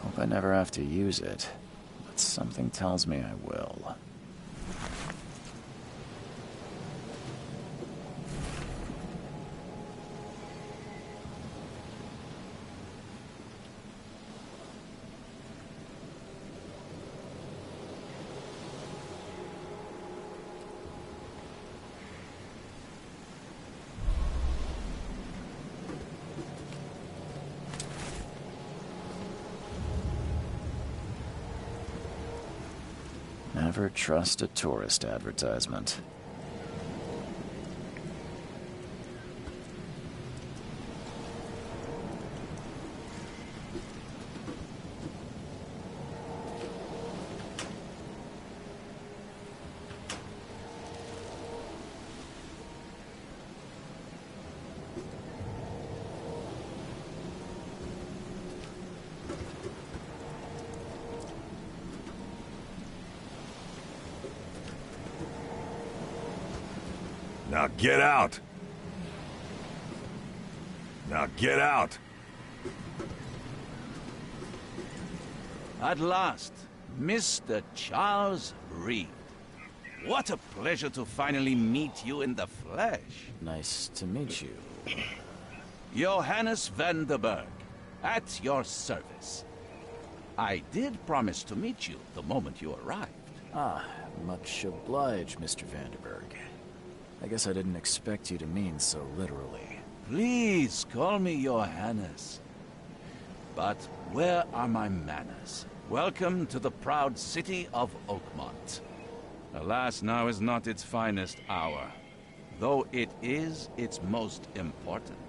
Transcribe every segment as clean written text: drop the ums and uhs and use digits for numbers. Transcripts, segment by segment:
Hope I never have to use it, but something tells me I will. Never trust a tourist advertisement. Now get out! Now get out! At last, Mr. Charles Reed. What a pleasure to finally meet you in the flesh. Nice to meet you. Johannes van der Berg, at your service. I did promise to meet you the moment you arrived. Ah, much obliged, Mr. Vanderberg. I guess I didn't expect you to mean so literally. Please call me Johannes. But where are my manners? Welcome to the proud city of Oakmont. Alas, now is not its finest hour, though it is its most important.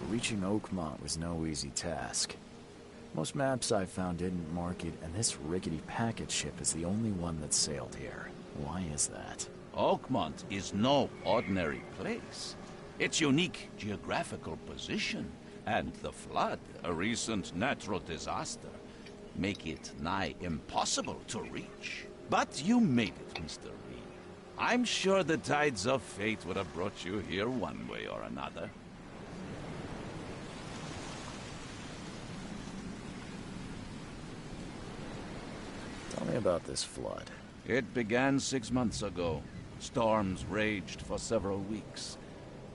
Reaching Oakmont was no easy task. Most maps I found didn't mark it, and this rickety packet ship is the only one that sailed here. Why is that? Oakmont is no ordinary place. Its unique geographical position and the flood, a recent natural disaster, make it nigh impossible to reach. But you made it, Mr. Reed. I'm sure the tides of fate would have brought you here one way or another. Tell me about this flood. It began 6 months ago. Storms raged for several weeks,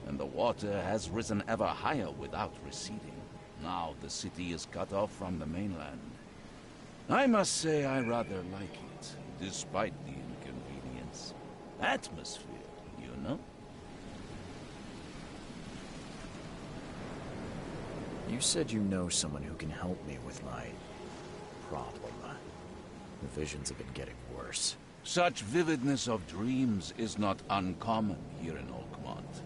and the water has risen ever higher without receding. Now the city is cut off from the mainland. I must say I rather like it, despite the inconvenience. Atmosphere, you know? You said you know someone who can help me with my problem. The visions have been getting worse. Such vividness of dreams is not uncommon here in Oakmont.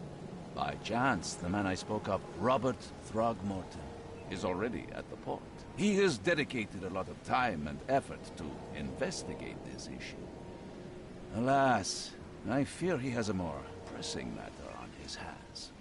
By chance, the man I spoke of, Robert Throgmorton, is already at the port. He has dedicated a lot of time and effort to investigate this issue. Alas, I fear he has a more pressing matter on his hands.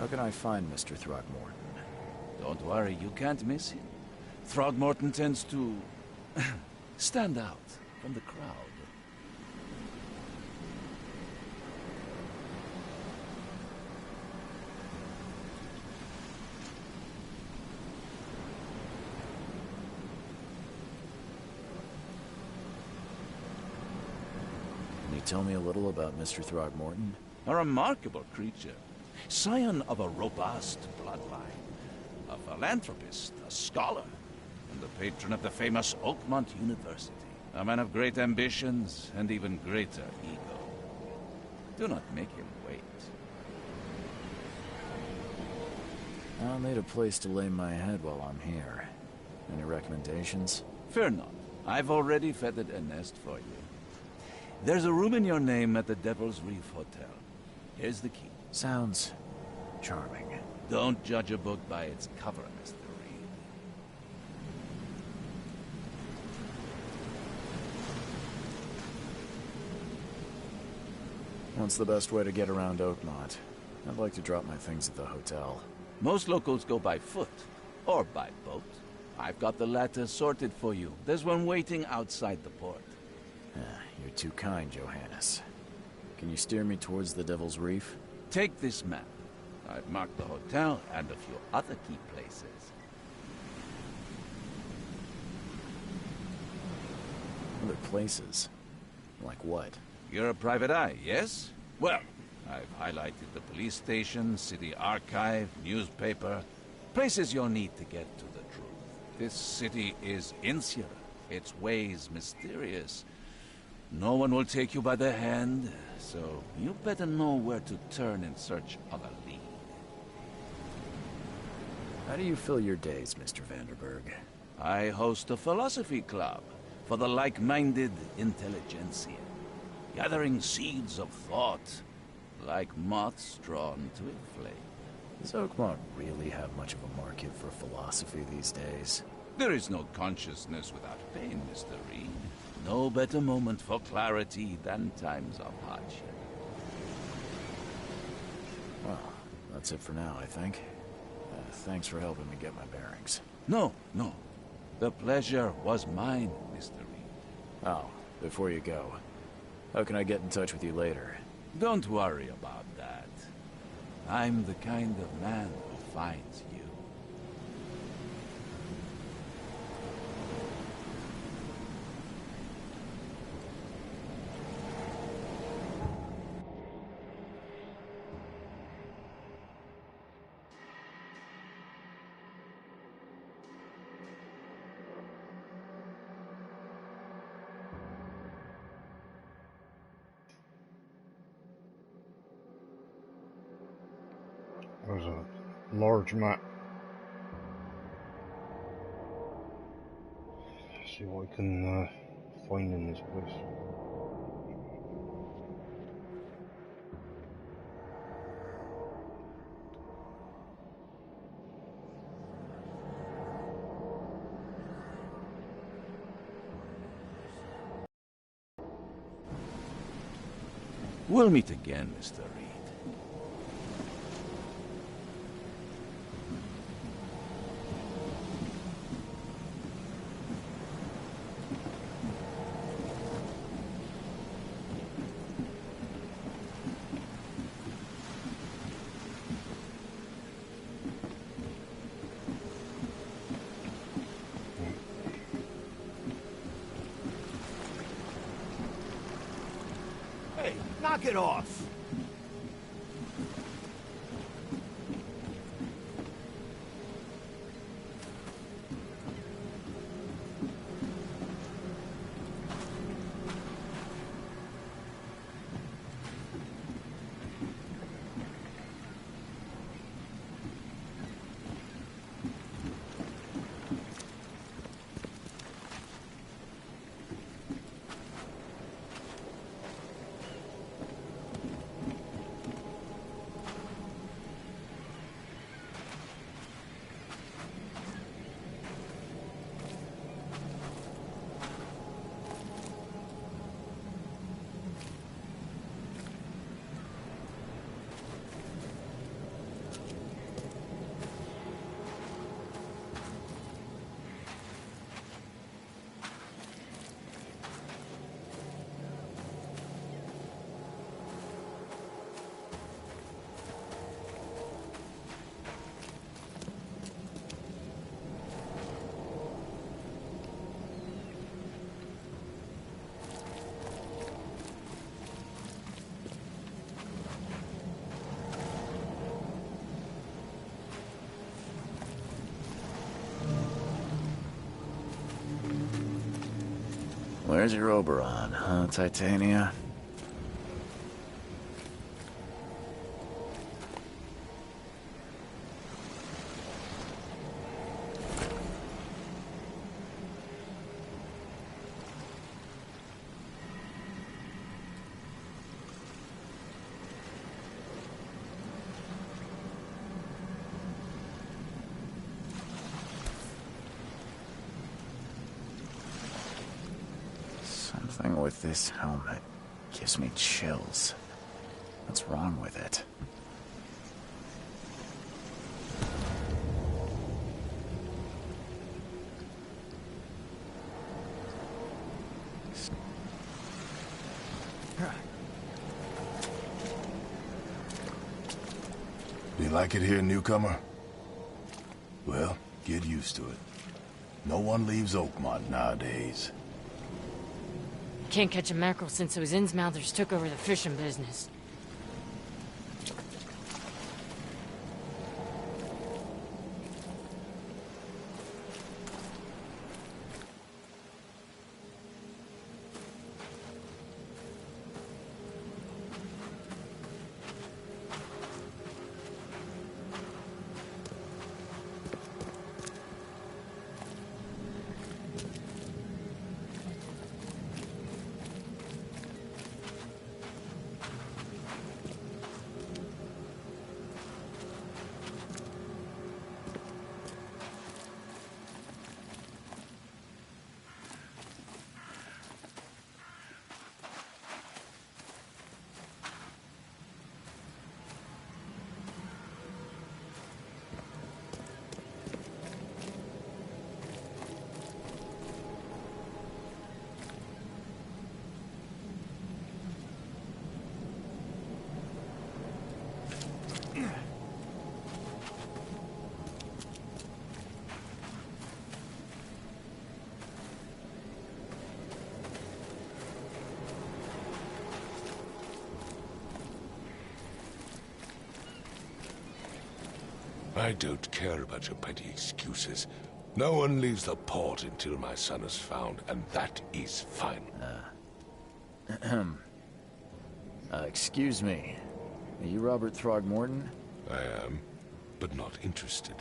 can I find Mr. Throgmorton? Don't worry, you can't miss him. Throgmorton tends to stand out from the crowd. Can you tell me a little about Mr. Throgmorton? A remarkable creature. Scion of a robust bloodline. A philanthropist, a scholar, and the patron of the famous Oakmont University. A man of great ambitions and even greater ego. Do not make him wait. I'll need a place to lay my head while I'm here. Any recommendations? Fear not. I've already feathered a nest for you. There's a room in your name at the Devil's Reef Hotel. Here's the key. Sounds charming. Don't judge a book by its cover, Mr. Reed. What's the best way to get around Oakmont? I'd like to drop my things at the hotel. Most locals go by foot, or by boat. I've got the latter sorted for you. There's one waiting outside the port. You're too kind, Johannes. Can you steer me towards the Devil's Reef? Take this map. I've marked the hotel and a few other key places. Other places? Like what? You're a private eye, yes? Well, I've highlighted the police station, city archive, newspaper. Places you'll need to get to the truth. This city is insular, its ways mysterious. No one will take you by the hand, so you better know where to turn in search of a lead. How do you fill your days, Mr. Vanderberg? I host a philosophy club for the like-minded intelligentsia, gathering seeds of thought, like moths drawn to a flame. Does Oakmont really have much of a market for philosophy these days? There is no consciousness without pain, Mr. Reed. No better moment for clarity than times of hardship. Well, that's it for now, I think. Thanks for helping me get my bearings. No. The pleasure was mine, Mr. Reed. Oh, before you go, how can I get in touch with you later? Don't worry about that. I'm the kind of man who finds you. There's a large map. See what I can find in this place. We'll meet again, Mr. Reed. Hey, knock it off! Where's your Oberon, huh, Titania? Something with this helmet gives me chills. What's wrong with it? Do you like it here, newcomer? Well, get used to it. No one leaves Oakmont nowadays. Can't catch a mackerel since those Innsmouthers took over the fishing business. I don't care about your petty excuses. No one leaves the port until my son is found, and that is final. Excuse me. Are you Robert Throgmorton? I am, but not interested.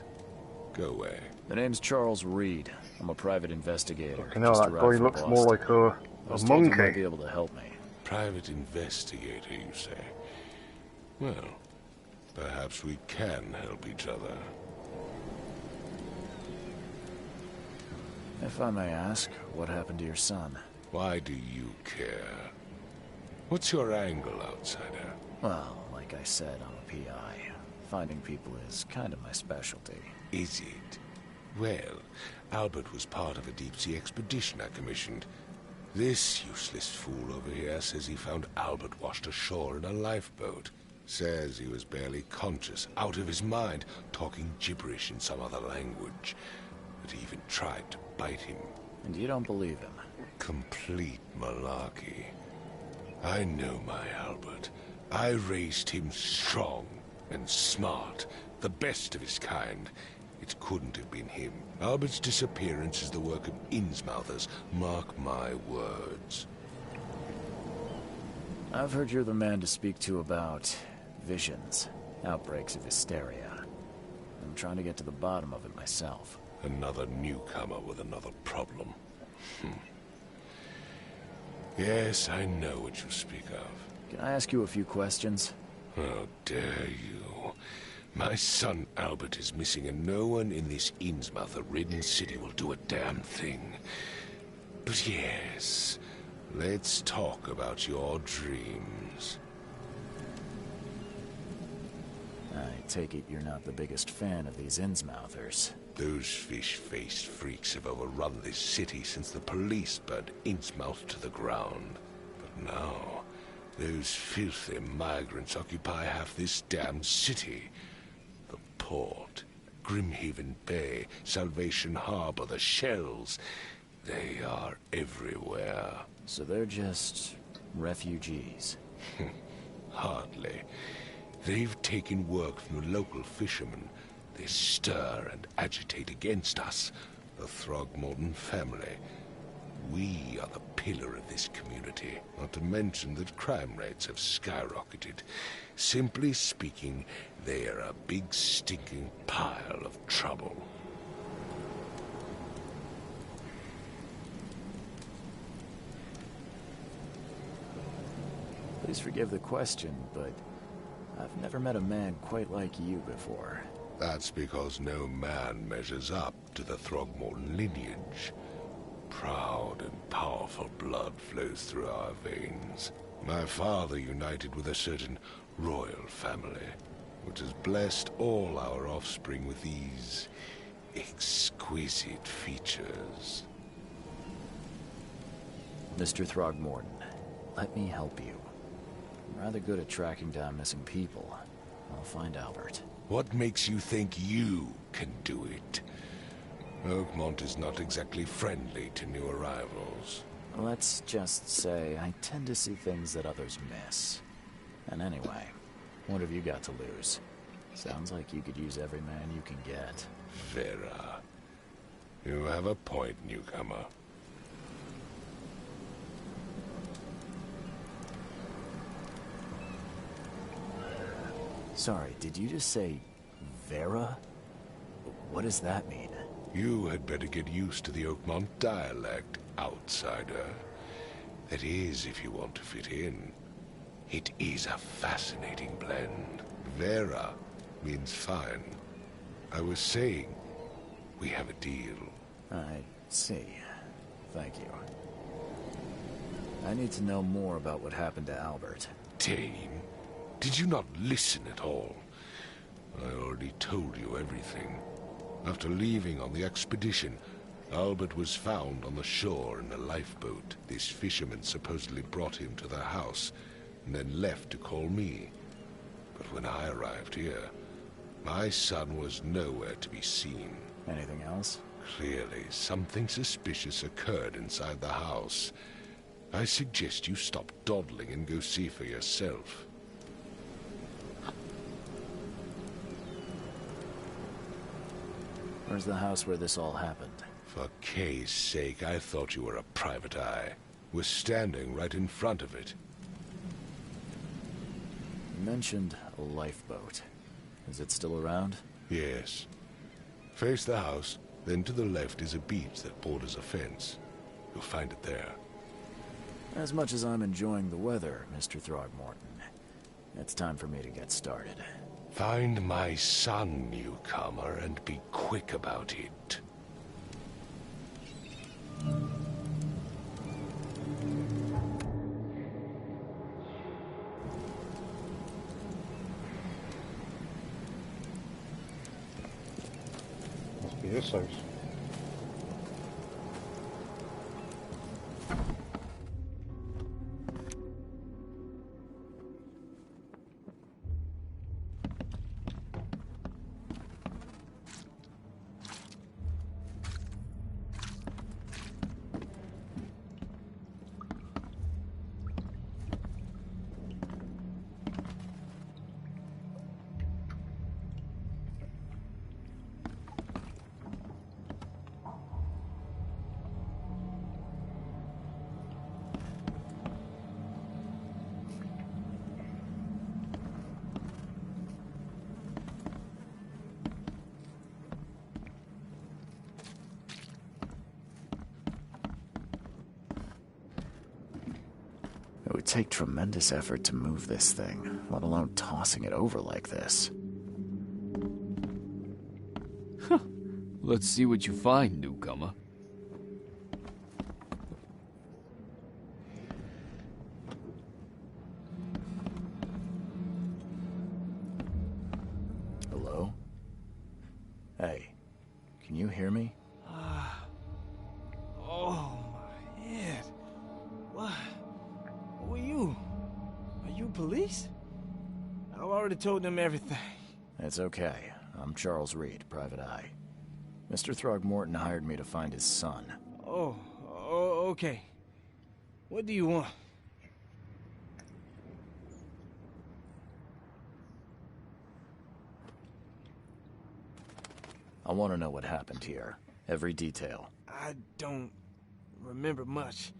Go away. The name's Charles Reed. I'm a private investigator. Fucking hell, Just that arrived guy from looks Boston. more like I a was told you might monkey. be able to help me. Private investigator, you say? Well, perhaps we can help each other. If I may ask, what happened to your son? Why do you care? What's your angle, outsider? Well, like I said, I'm a PI. Finding people is kind of my specialty. Is it? Well, Albert was part of a deep-sea expedition I commissioned. This useless fool over here says he found Albert washed ashore in a lifeboat. Says he was barely conscious, out of his mind, talking gibberish in some other language. That he even tried to bite him. And you don't believe him? Complete malarkey. I know my Albert. I raised him strong and smart, the best of his kind. It couldn't have been him. Albert's disappearance is the work of Innsmouthers, mark my words. I've heard you're the man to speak to about visions, outbreaks of hysteria. I'm trying to get to the bottom of it myself. Another newcomer with another problem. Yes, I know what you speak of. Can I ask you a few questions? How dare you? My son Albert is missing, and no one in this Innsmouther-ridden city will do a damn thing. But yes, let's talk about your dreams. I take it you're not the biggest fan of these Innsmouthers. Those fish-faced freaks have overrun this city since the police burned Innsmouth to the ground. But now, those filthy migrants occupy half this damned city. The port, Grimhaven Bay, Salvation Harbor, the Shells. They are everywhere. So they're just refugees. Hardly. They've taken work from the local fishermen. They stir and agitate against us, the Throgmorton family. We are the pillar of this community, not to mention that crime rates have skyrocketed. Simply speaking, they are a big stinking pile of trouble. Please forgive the question, but I've never met a man quite like you before. That's because no man measures up to the Throgmorton lineage. Proud and powerful blood flows through our veins. My father united with a certain royal family, which has blessed all our offspring with these exquisite features. Mr. Throgmorton, let me help you. I'm rather good at tracking down missing people. I'll find Albert. What makes you think you can do it? Oakmont is not exactly friendly to new arrivals. Let's just say I tend to see things that others miss. And anyway, what have you got to lose? Sounds like you could use every man you can get. Vera. You have a point, newcomer. Sorry, did you just say Vera? What does that mean? You had better get used to the Oakmont dialect, outsider. That is, if you want to fit in. It is a fascinating blend. Vera means fine. I was saying, we have a deal. I see. Thank you. I need to know more about what happened to Albert. Dane, did you not listen at all? I already told you everything. After leaving on the expedition, Albert was found on the shore in a lifeboat. This fisherman supposedly brought him to their house, and then left to call me. But when I arrived here, my son was nowhere to be seen. Anything else? Clearly, something suspicious occurred inside the house. I suggest you stop dawdling and go see for yourself. Where's the house where this all happened? For Kay's sake, I thought you were a private eye. We're standing right in front of it. You mentioned a lifeboat. Is it still around? Yes. Face the house, then to the left is a beach that borders a fence. You'll find it there. As much as I'm enjoying the weather, Mr. Throgmorton, it's time for me to get started. Find my son, newcomer, and be quick about it. Must be this house. It would take tremendous effort to move this thing, let alone tossing it over like this. Let's see what you find, newcomer. Hello? Hey, can you hear me? Oh, my head. What? Who are you? Are you police? I've already told them everything. It's okay. I'm Charles Reed, Private Eye. Mr. Throgmorton hired me to find his son. Oh, okay. What do you want? I want to know what happened here. Every detail. I don't remember much.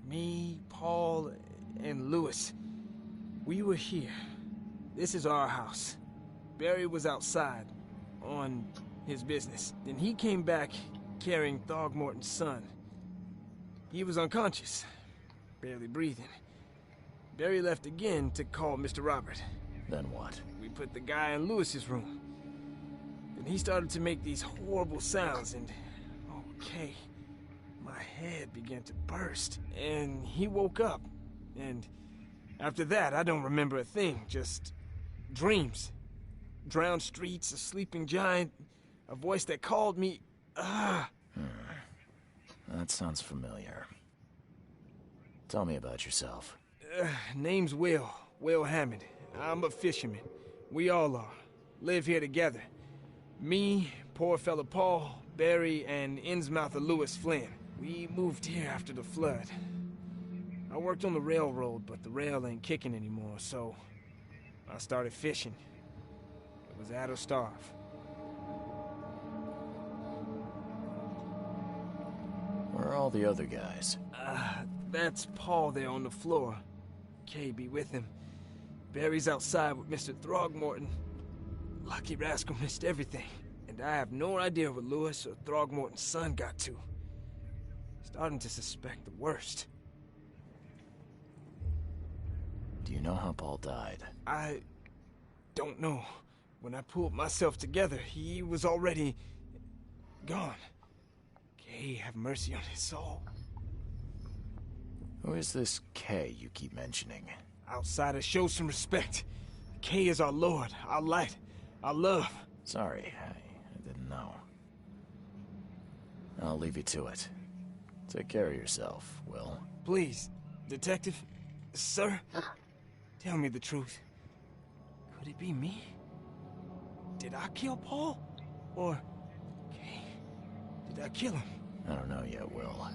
Me, Paul, and Lewis. We were here. This is our house. Barry was outside, on his business. Then he came back carrying Throgmorton's son. He was unconscious, barely breathing. Barry left again to call Mr. Robert. Then what? We put the guy in Lewis's room. Then he started to make these horrible sounds and... okay, my head began to burst. And he woke up. And after that, I don't remember a thing, just dreams. Drowned streets, a sleeping giant, a voice that called me... That sounds familiar. Tell me about yourself. Name's Will Hammond. I'm a fisherman. We all are. Live here together. Me, poor fella Paul, Barry, and Innsmouther Lewis Flynn. We moved here after the flood. I worked on the railroad, but the rail ain't kicking anymore, so I started fishing. It was at or starve. Where are all the other guys? That's Paul there on the floor. Kay be with him. Barry's outside with Mr. Throgmorton. Lucky rascal missed everything. And I have no idea what Lewis or Throgmorton's son got to. Starting to suspect the worst. Do you know how Paul died? I don't know. When I pulled myself together, he was already gone. Kay have mercy on his soul. Who is this Kay you keep mentioning? Outsiders, show some respect. Kay is our lord, our light, our love. Sorry, I didn't know. I'll leave you to it. Take care of yourself, Will. Please, detective, sir, tell me the truth. Could it be me? Did I kill Paul? Or Kay? Did I kill him? I don't know yet, Will.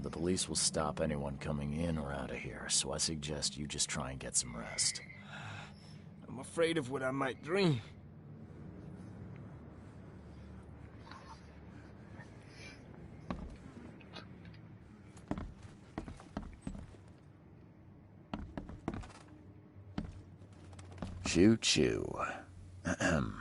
The police will stop anyone coming in or out of here, so I suggest you just try and get some rest. I'm afraid of what I might dream. Choo-choo. Ahem.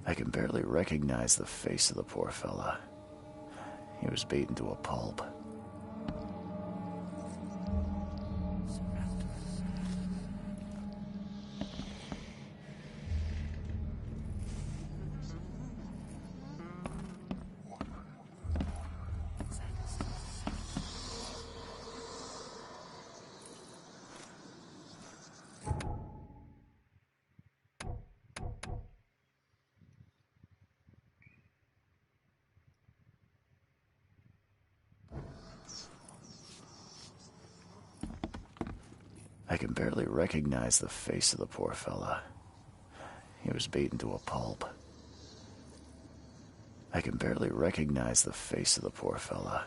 I can barely recognize the face of the poor fella. He was beaten to a pulp. I can barely recognize the face of the poor fella. He was beaten to a pulp. I can barely recognize the face of the poor fella.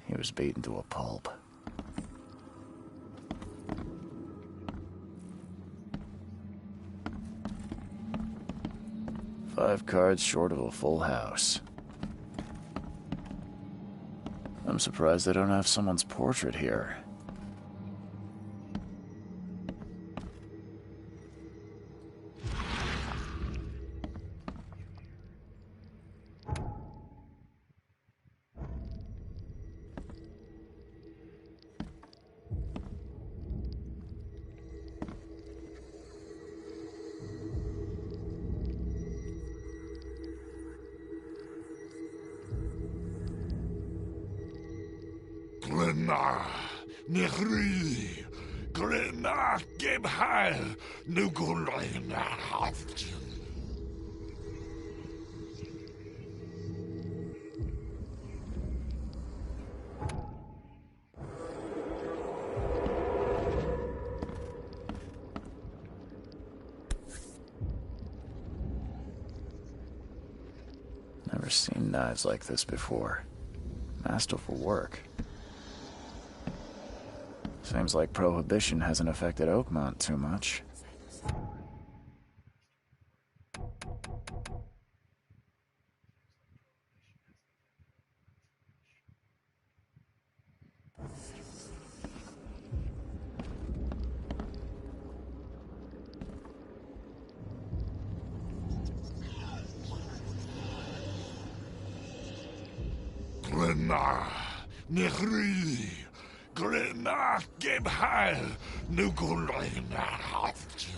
He was beaten to a pulp. Five cards short of a full house. I'm surprised they don't have someone's portrait here. Glenna, Nehri, Glenna, Gebhal, Nugulina, Haftin. Never Never seen knives like this before. Masterful work. Seems like Prohibition hasn't affected Oakmont too much. Glenna, Nehri, Glenna, Gebheil, Nukulina, Haften.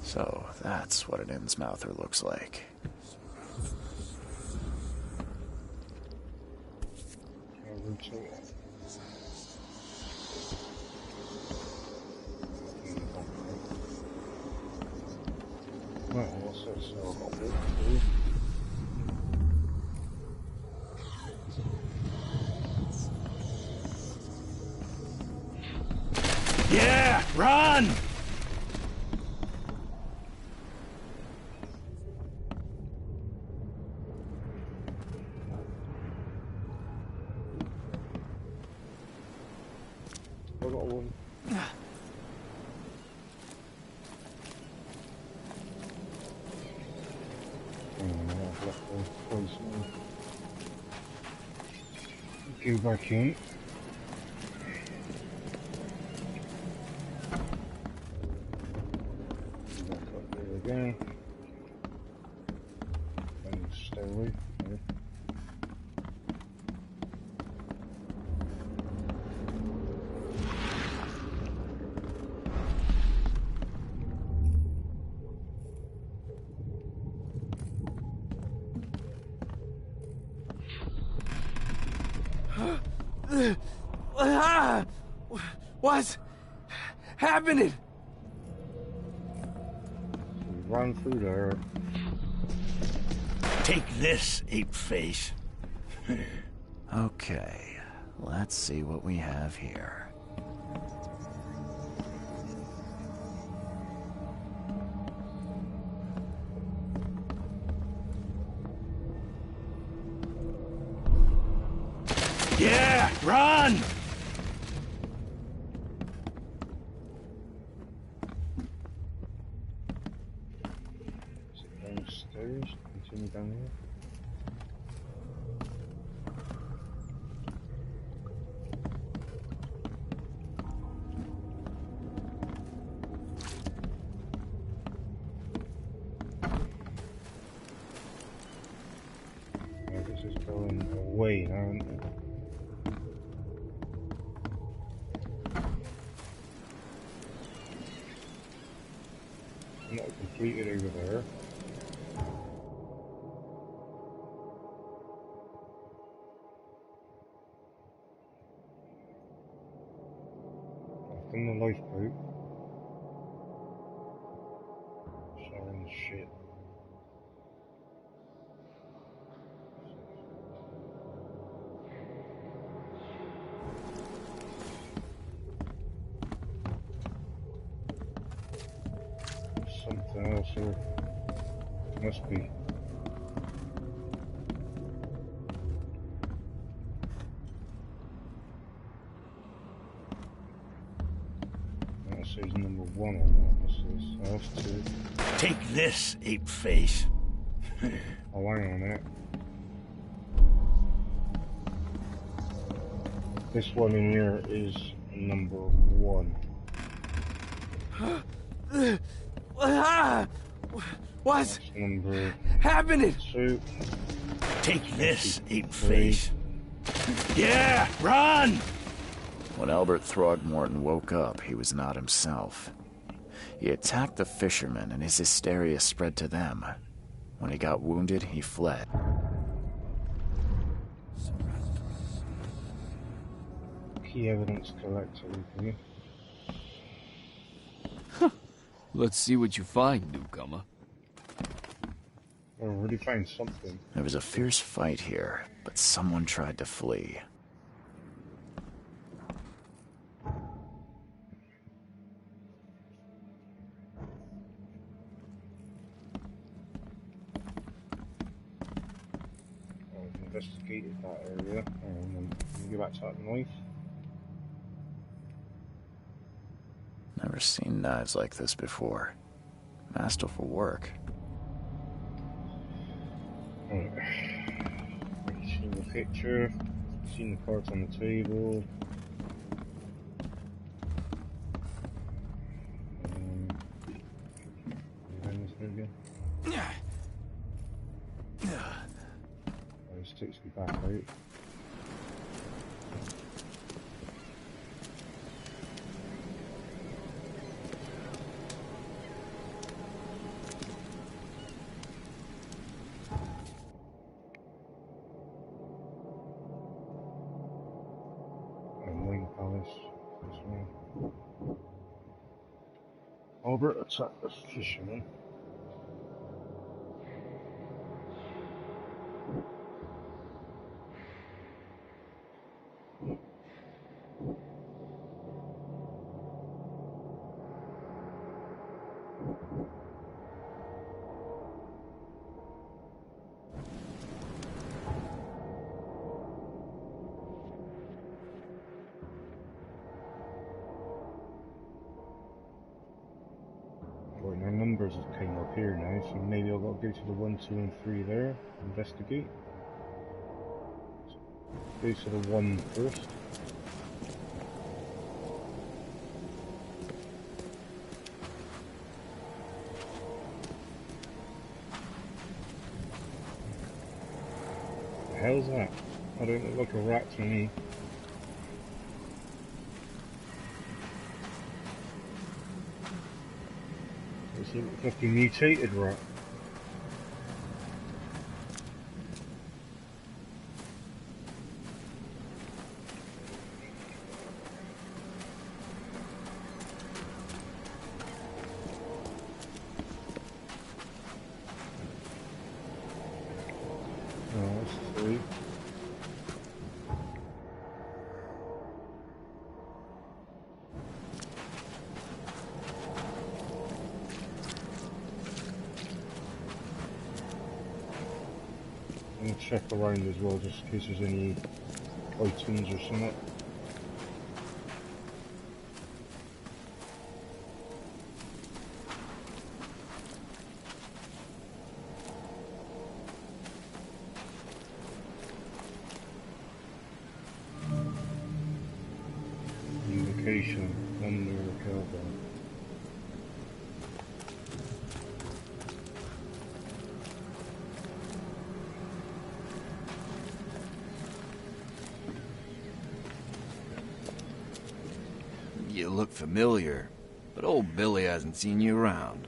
So, that's what an Innsmouther looks like. Well, what's this? Yeah, run! I got one. I've left the place now. Go back in. Back up there again. And stairway. Yeah. What's happening? We ran through there. Take this, ape face. Okay, let's see what we have here. Yeah, run! Is it downstairs? Continue down here. Yeah, this is going away now, isn't it? Not completed over there. I've done the lifeboat. Sharing shit. Something else here. Must be. That says number 1 on that. This says F2. Take this, ape face. Oh, hang on a minute. This one in here is number 1. What's That's number happening? 2. Take this, ape 3. face. Yeah, run! When Albert Throgmorton woke up, he was not himself. He attacked the fishermen, and his hysteria spread to them. When he got wounded, he fled. Key evidence collected, okay. Let's see what you find, newcomer. I already found something. There was a fierce fight here, but someone tried to flee. I've investigated that area, and then we go back to that knife. Never seen knives like this before. Masterful work. Right. I've seen the picture, seen the cards on the table. This takes me back out. Wing Palace as well. Albert attacked the fisherman. Right, my numbers have came up here now, so maybe I've got to go to the 1, 2, and 3 there, investigate. Go to the 1 first. What the hell's that? I don't look like a rat to me. It's a fucking mutated rat. Oh, that's silly. I'm gonna check around as well, just in case there's any items or something. Invocation under the cowbell. You look familiar, but old Billy hasn't seen you around.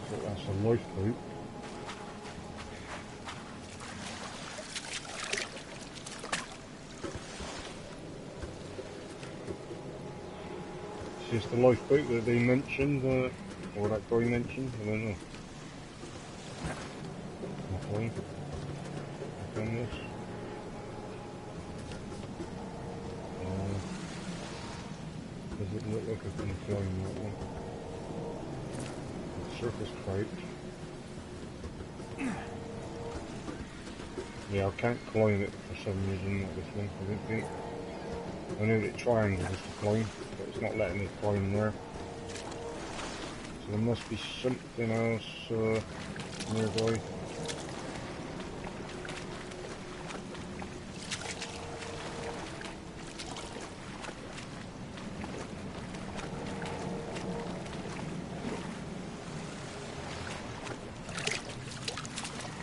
That's a lifeboat. It's just the lifeboat that they mentioned, or that guy mentioned, I don't know. Okay. I've done this. Does it look like I can climb that one? Surface pipe. Yeah, I can't climb it for some reason, not this one, I don't think. I know that triangle is to climb, but it's not letting me climb there. So there must be something else, nearby.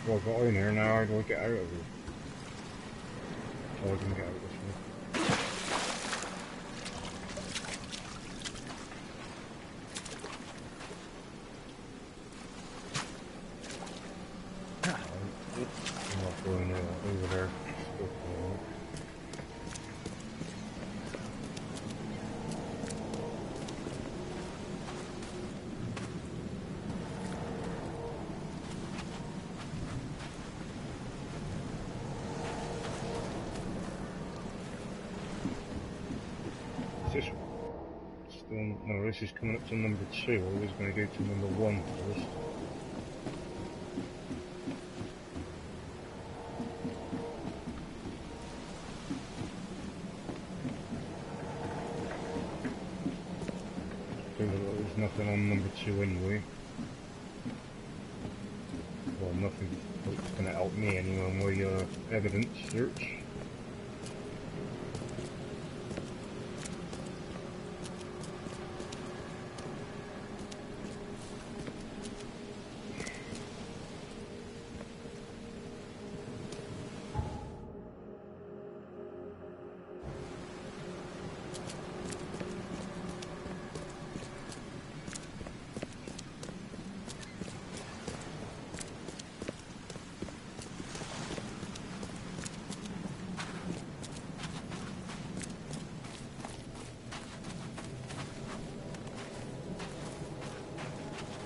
Well, I've got in here now, how do I get out of here? Oh, I can get out this way. I'm not going over there. No, this is coming up to number 2. I was going to go to number 1 first. There's nothing on number 2 anyway. Well, nothing that's going to help me anyway on my evidence search.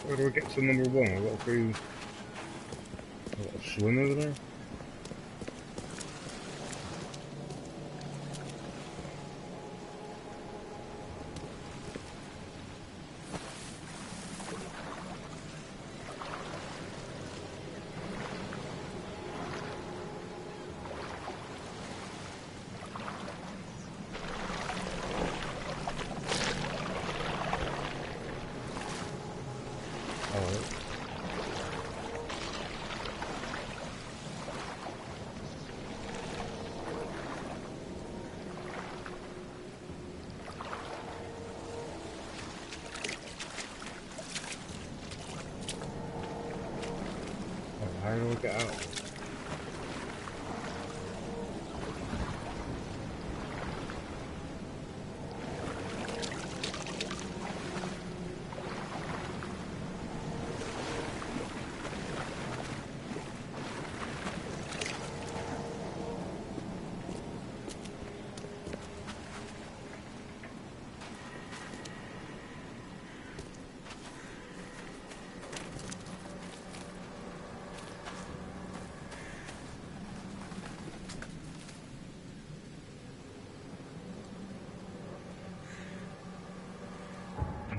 Where do I get to number 1? I've got to go... I've got to swim over there? How do I get out?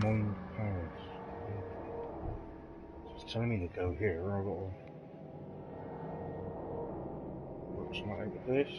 Among Paris. It's telling me to go here, I've got to work something out with this.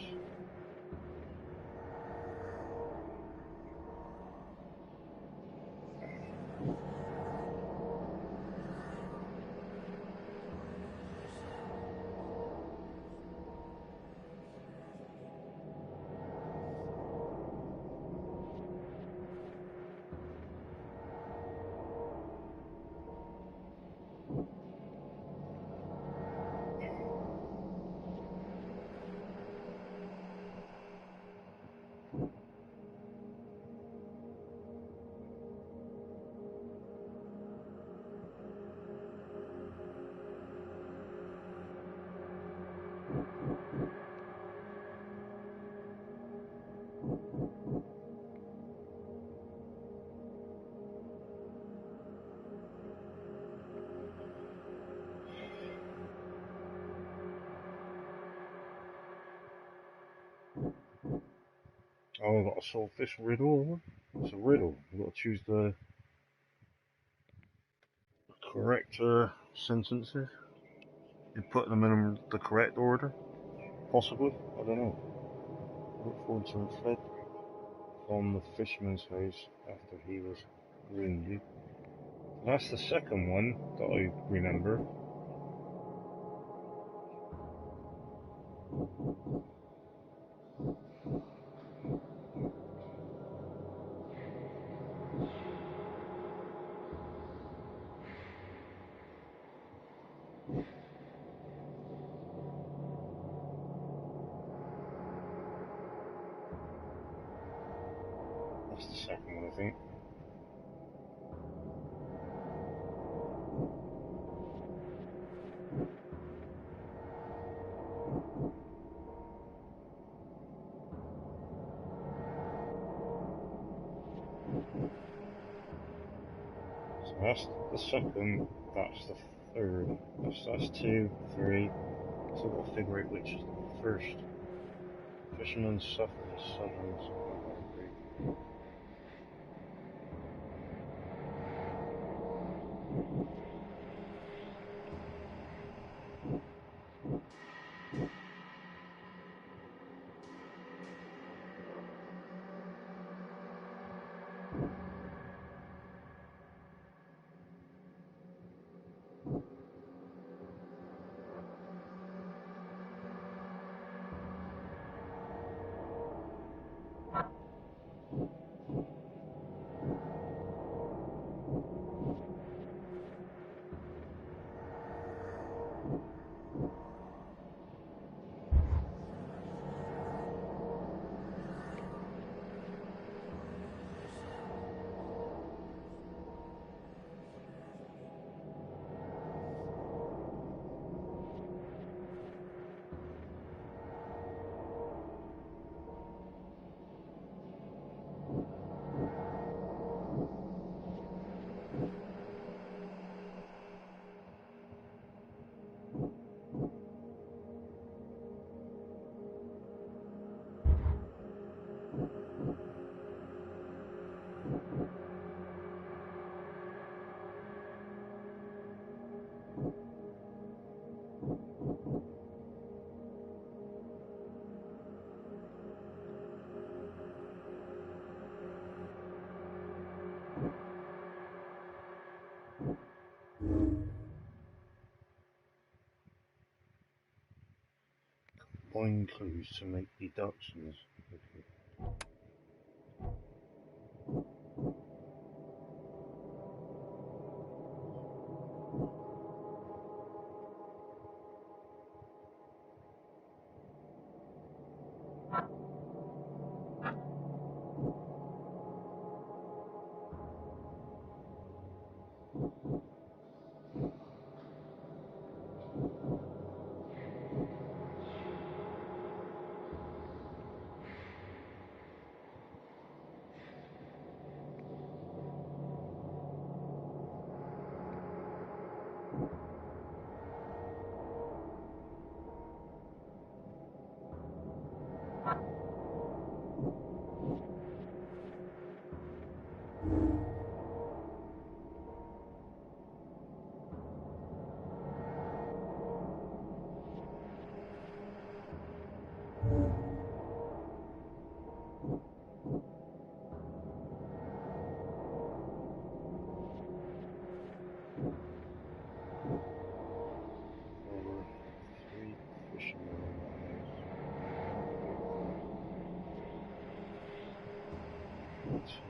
Oh, I've got to solve this riddle. It's a riddle. I've got to choose the correct sentences. You put them in the correct order? Possibly? I don't know. Look forward to it fled from the fisherman's house after he was wounded. That's the second one that I remember. That's the second one, I think. So that's the second, that's the third. That's 2, 3. So I've got to figure out which is the first. Fishermen suffer the southern outbreak. Find clues to make deductions. Okay. There were 3 fishermen in that house. Two.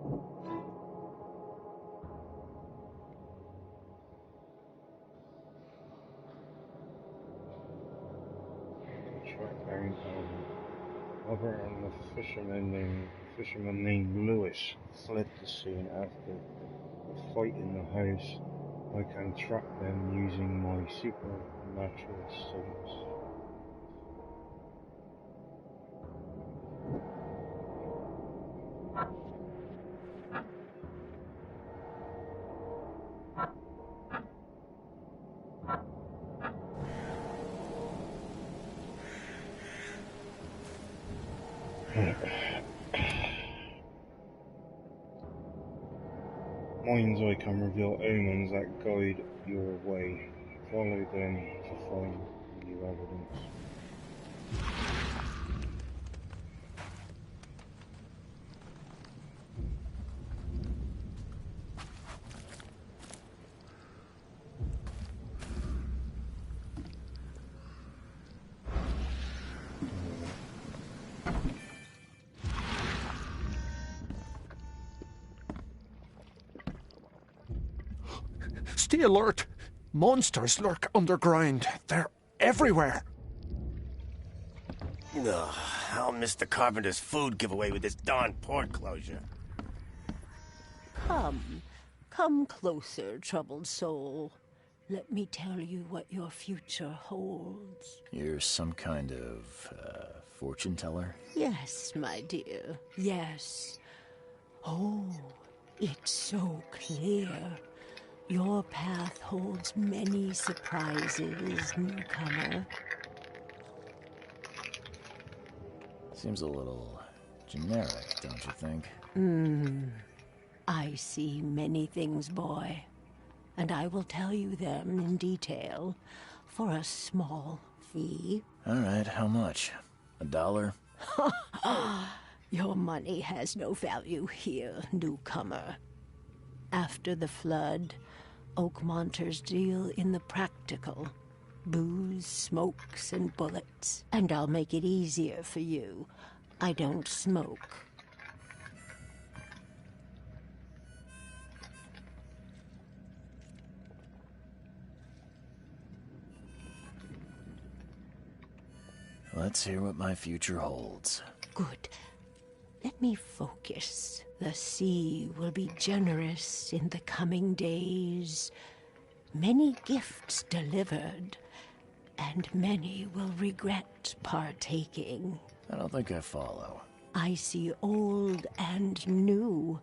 Track down Robert and the fisherman named Lewis fled the scene after a fight in the house. I can track them using my supernatural sight. Mind's eye can reveal omens that guide your way. Follow them to find new evidence. Stay alert! Monsters lurk underground. They're everywhere. Ugh, I'll miss the carpenter's food giveaway with this darn port closure. Come closer, troubled soul. Let me tell you what your future holds. You're some kind of, fortune teller? Yes, my dear, yes. Oh, it's so clear. Your path holds many surprises, newcomer. Seems a little generic, don't you think? I see many things, boy, and I will tell you them in detail for a small fee. All right, how much? $1? Your money has no value here, newcomer. After the flood, Oakmonters deal in the practical. Booze, smokes, and bullets. And I'll make it easier for you. I don't smoke. Let's hear what my future holds. Good. Let me focus. The sea will be generous in the coming days. Many gifts delivered, and many will regret partaking. I don't think I follow. I see old and new.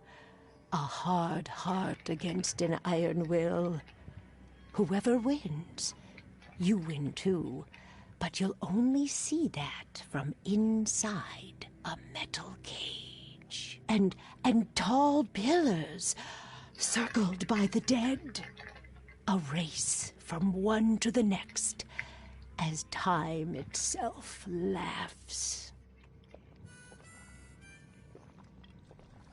A hard heart against an iron will. Whoever wins, you win too. But you'll only see that from inside a metal cage. And tall pillars circled by the dead. A race from one to the next as time itself laughs.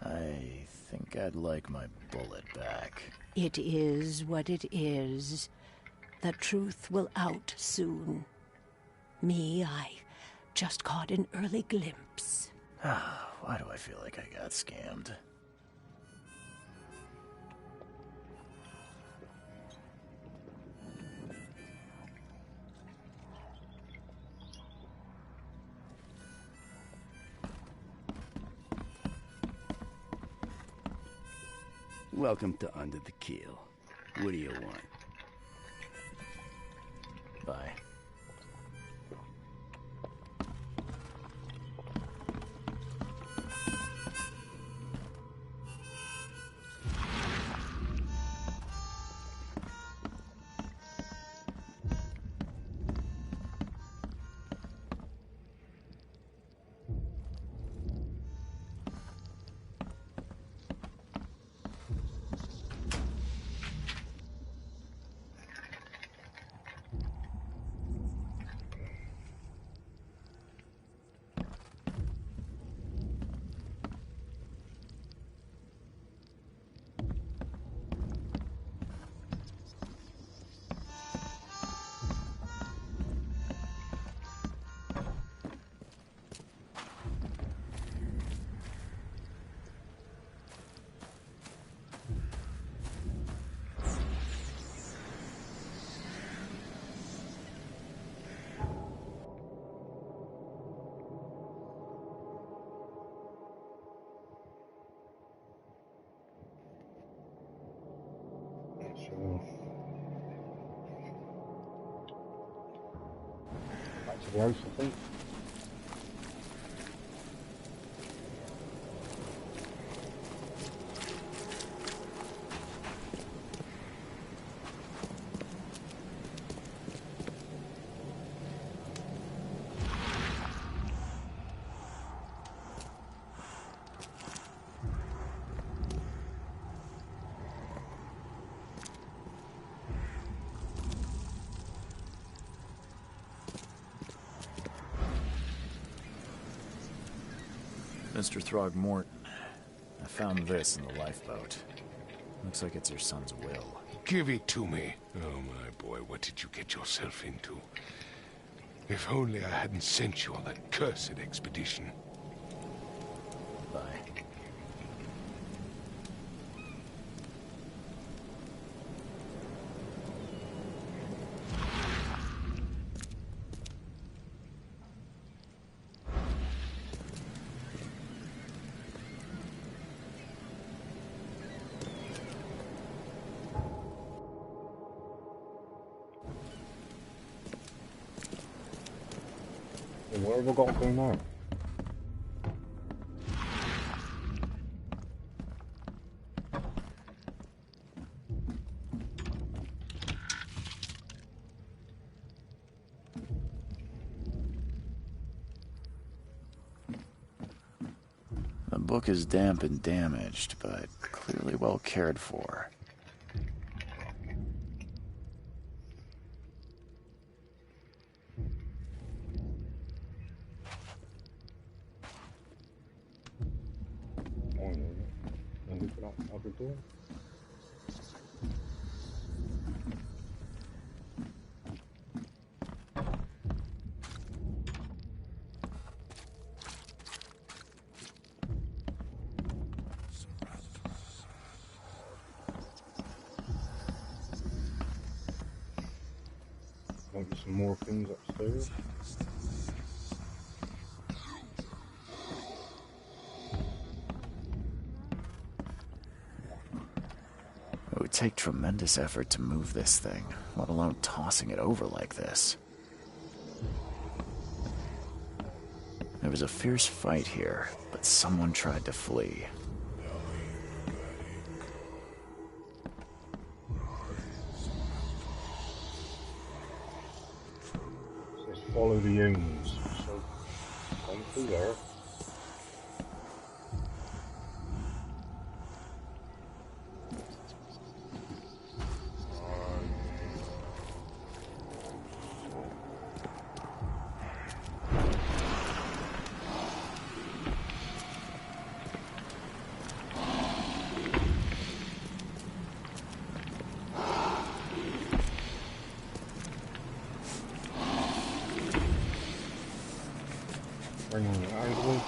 I think I'd like my bullet back. It is what it is. The truth will out soon. Me, I just caught an early glimpse. Why do I feel like I got scammed? Welcome to Under the Keel. What do you want? Bye. to the house, I think. Mr. Throgmorton, I found this in the lifeboat. Looks like it's your son's will. Give it to me. Oh, my boy, what did you get yourself into? If only I hadn't sent you on that cursed expedition. Bye. Where have I got to go now? The book is damp and damaged, but clearly well cared for. Maybe some more things upstairs. It would take tremendous effort to move this thing, let alone tossing it over like this. There was a fierce fight here, but someone tried to flee. Follow the owns. So, come through there. Bringing the idol.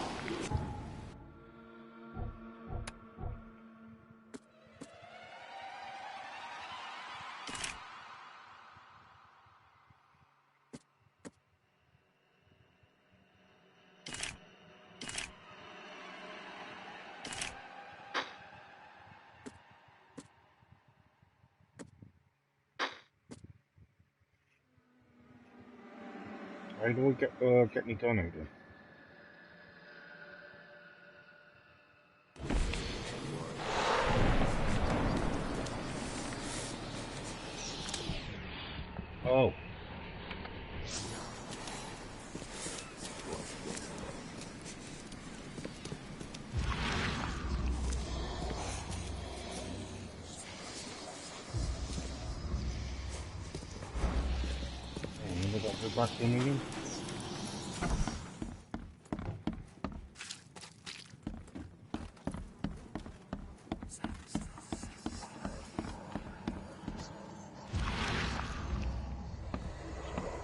How do we get me done again? Oh. Never got to go back in again.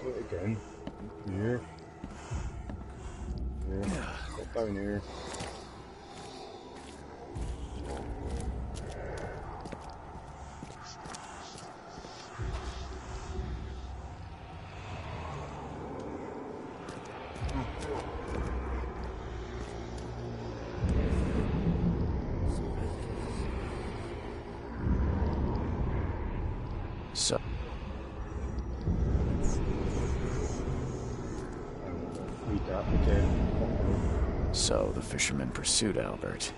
Do it again. Here. Here. Get down here. So, So the fisherman pursued Albert,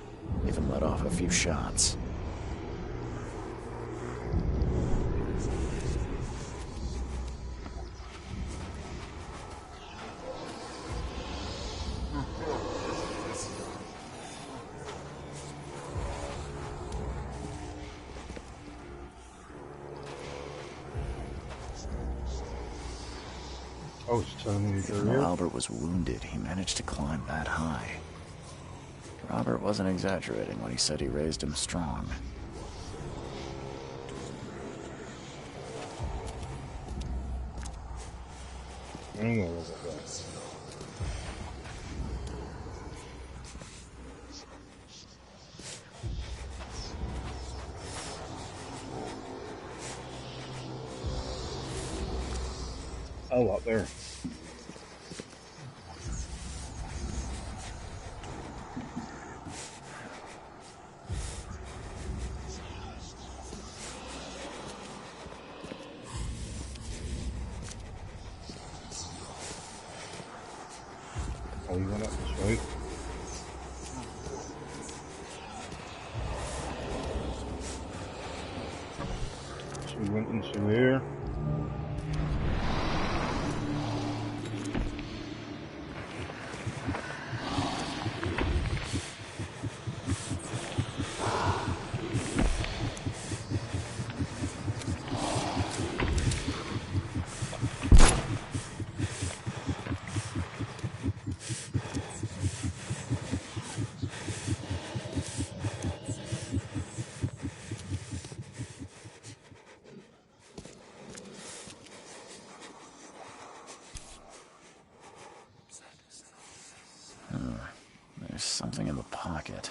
even let off a few shots. Oh, it's telling me Even though Albert was wounded, he managed to climb that high. Robert wasn't exaggerating when he said he raised him strong. Oh, up there. Oh, you went up this way. So we went into there. There's something in the pocket.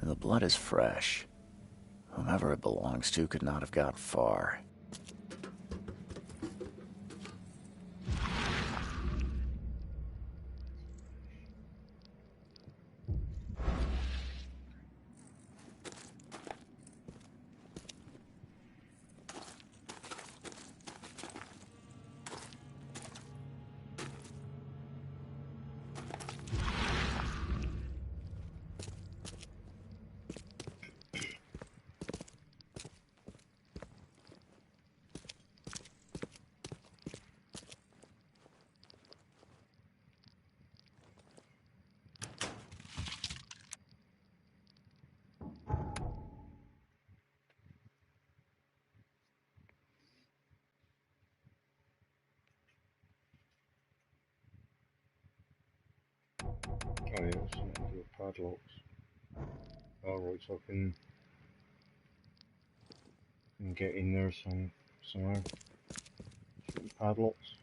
The blood is fresh. Whomever it belongs to could not have got far. Oh yeah, it's something to do with padlocks. Alright, so I can get in there somehow. Shooting padlocks.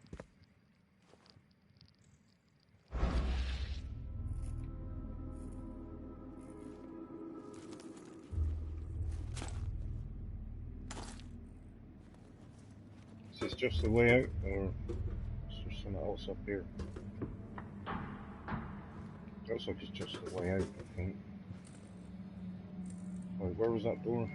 Is this just the way out, or is there something else up here? Looks like it's just the way out, I think. Wait, where was that door?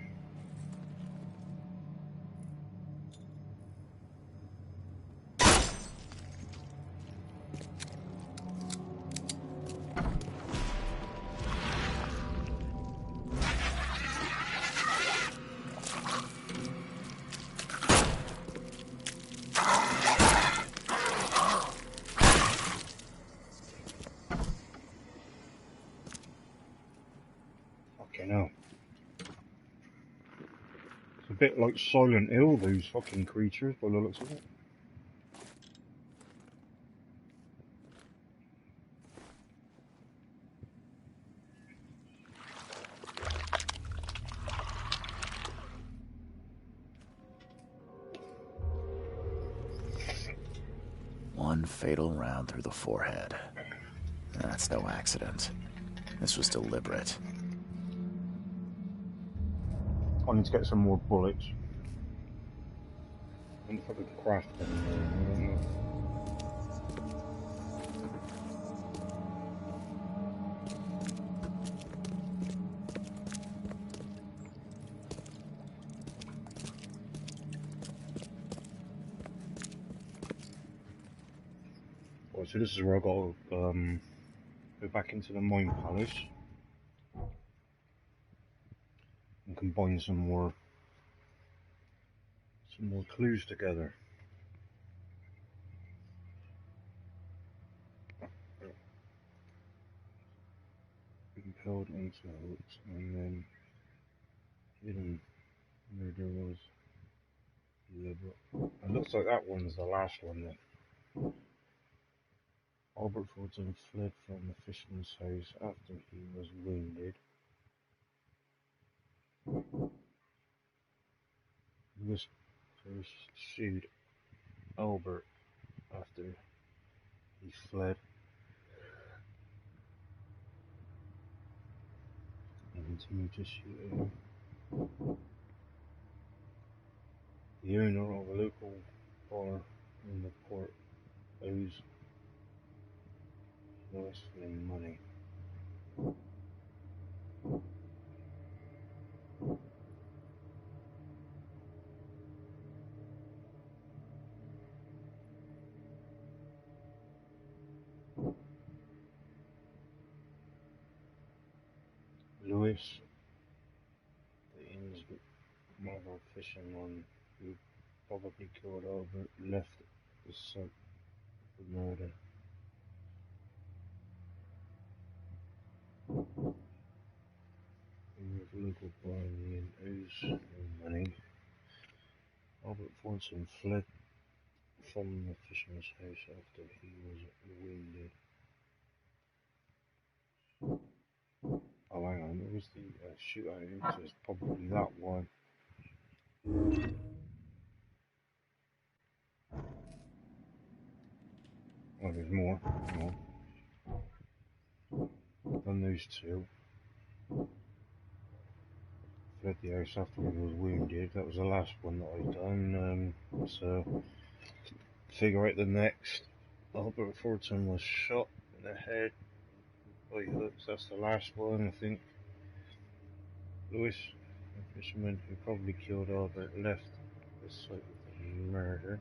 Fucking hell. It's a bit like Silent Hill, those fucking creatures, by the looks of it. One fatal round through the forehead. That's no accident. This was deliberate. I need to get some more bullets. I wonder if I could craft them. I don't know. Right, so this is where I got to go back into the Mine Palace and combine some more clues together. Impelled onto hooks, and then hidden murder was deliberate. It looks like that one's the last one then. Albert Fulton fled from the fisherman's house after he was wounded. Lewis pursued Albert after he fled and continued to shoot him. The owner of a local bar in the port owes Lewis Flynn money. Lewis, the inn's mother fisherman who probably killed Albert, left the site of the murder. The local bar in the inn owes no money. Albert Fortson fled from the fisherman's house after he was wounded. Oh, hang on, it was the shootout, so it's probably that one. Oh, there's more. Hang on. Done those two. Fled the house after he was wounded. That was the last one that I'd done. So, figure out the next. Albert Fortson was shot in the head by hooks. That's the last one, I think. Lewis, a fisherman who probably killed Albert, left the site of the murder.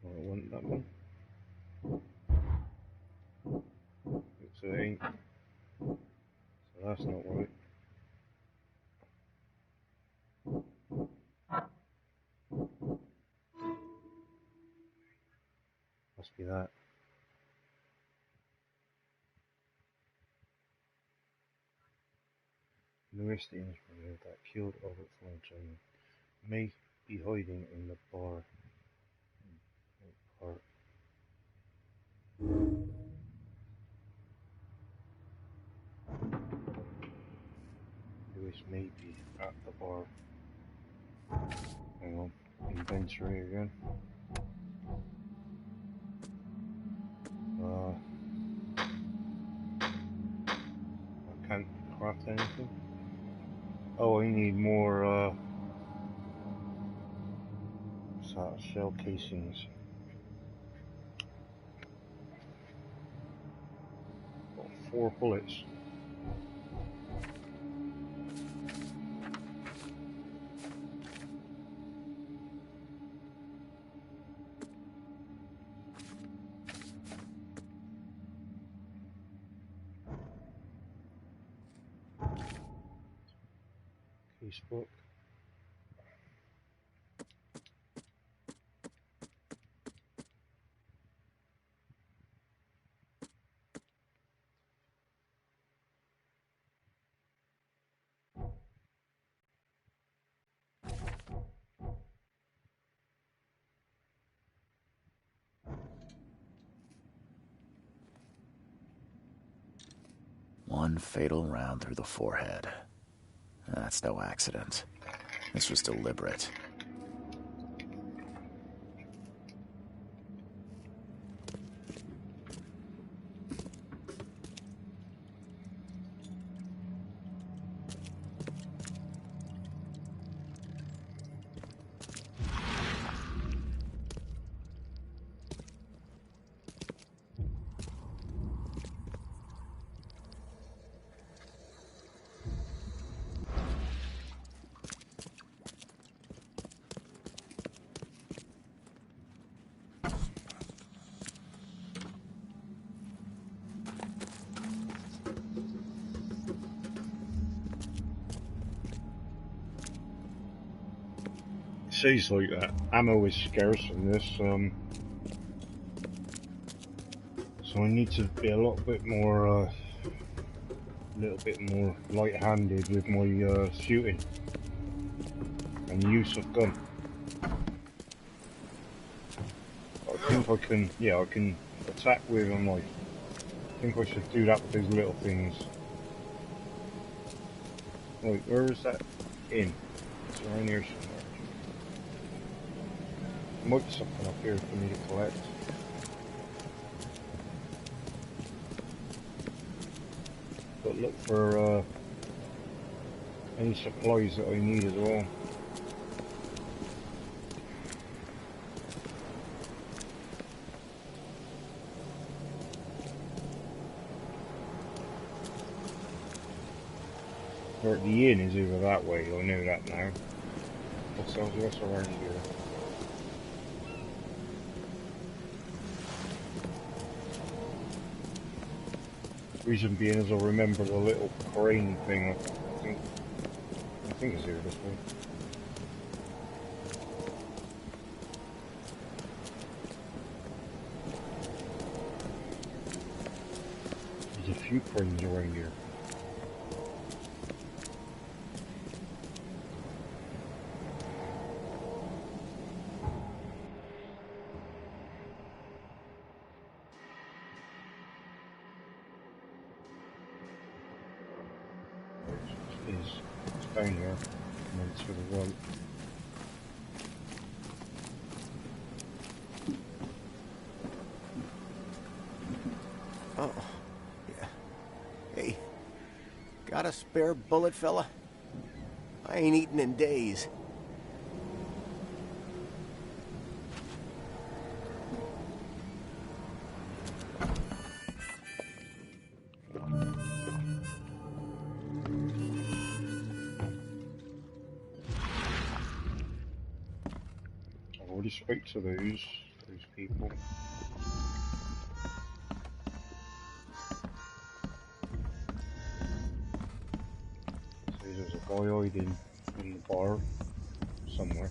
I want that one. Looks it ain't. So that's not right. Must be that. Lewis, the Englishman that killed Albert Fortson, may be hiding in the bar. Lewis may be at the bar. Hang on, inventory again. I can't craft anything. Oh, I need more shell casings. Got 4 bullets. Facebook. One fatal round through the forehead. That's no accident. This was deliberate. Seems like ammo is scarce in this, so I need to be a little bit more light-handed with my shooting and use of gun. I think I can, I can attack with a knife. I think I should do that with those little things. Wait, where is that in? It's around here somewhere. There might be something up here for me to collect. But look for any supplies that I need as well. Or the inn is over that way, I know that now. What's around here? Reason being is I remember the little crane thing. I think it's here this way. There's a few cranes around here. It's down here, and then it's to the right. Oh, yeah. Hey, got a spare bullet, fella? I ain't eaten in days. Speak to those people. So there's a guy hiding in the bar somewhere.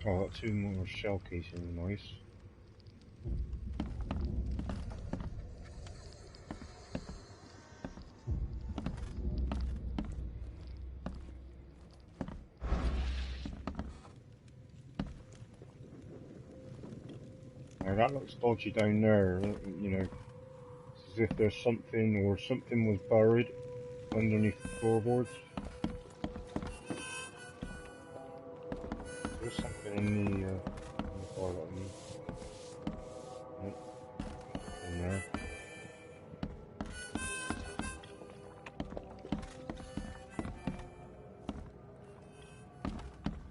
Oh, got 2 more shell casings, nice. That looks dodgy down there, you know. It's as if there's something, or something was buried underneath the floorboards. There's something in the bar that I need. Nope. In there.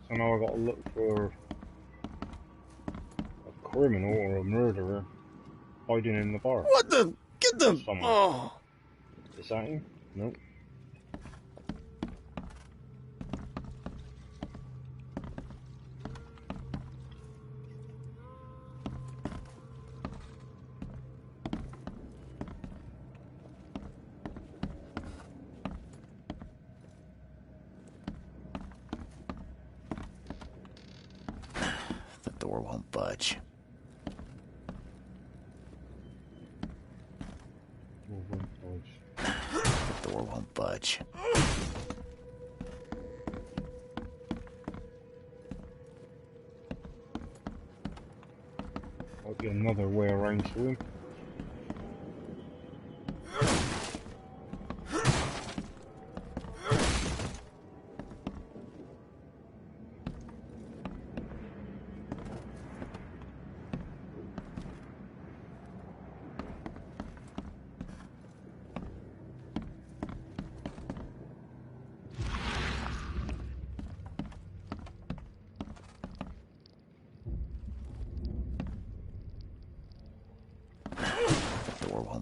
So now I gotta look for criminal or a murderer hiding in the bar. What the? Get them! Somewhere. Oh! Is that him? Nope. won't budge. The door won't budge. Might be another way around to him.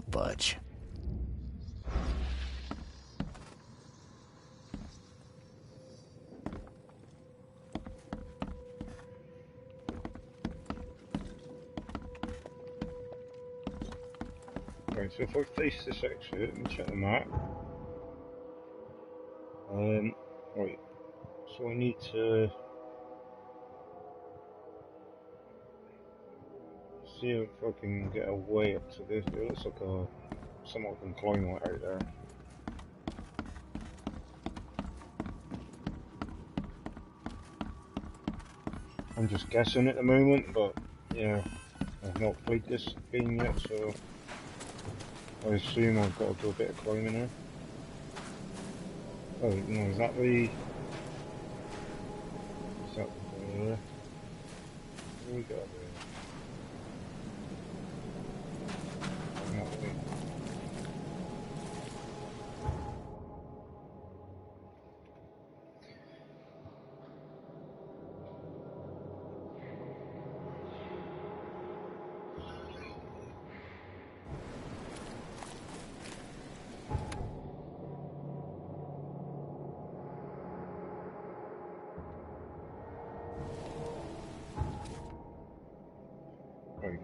Budge. Right, so if I face this exit and check the map, right, so I need to see if I can get a way up to this. It looks like something I can climb right out there. I'm just guessing at the moment, but yeah, I've not played this game yet, so I assume I've got to do a bit of climbing here. Oh no, is that the... Is that the... What do we got there?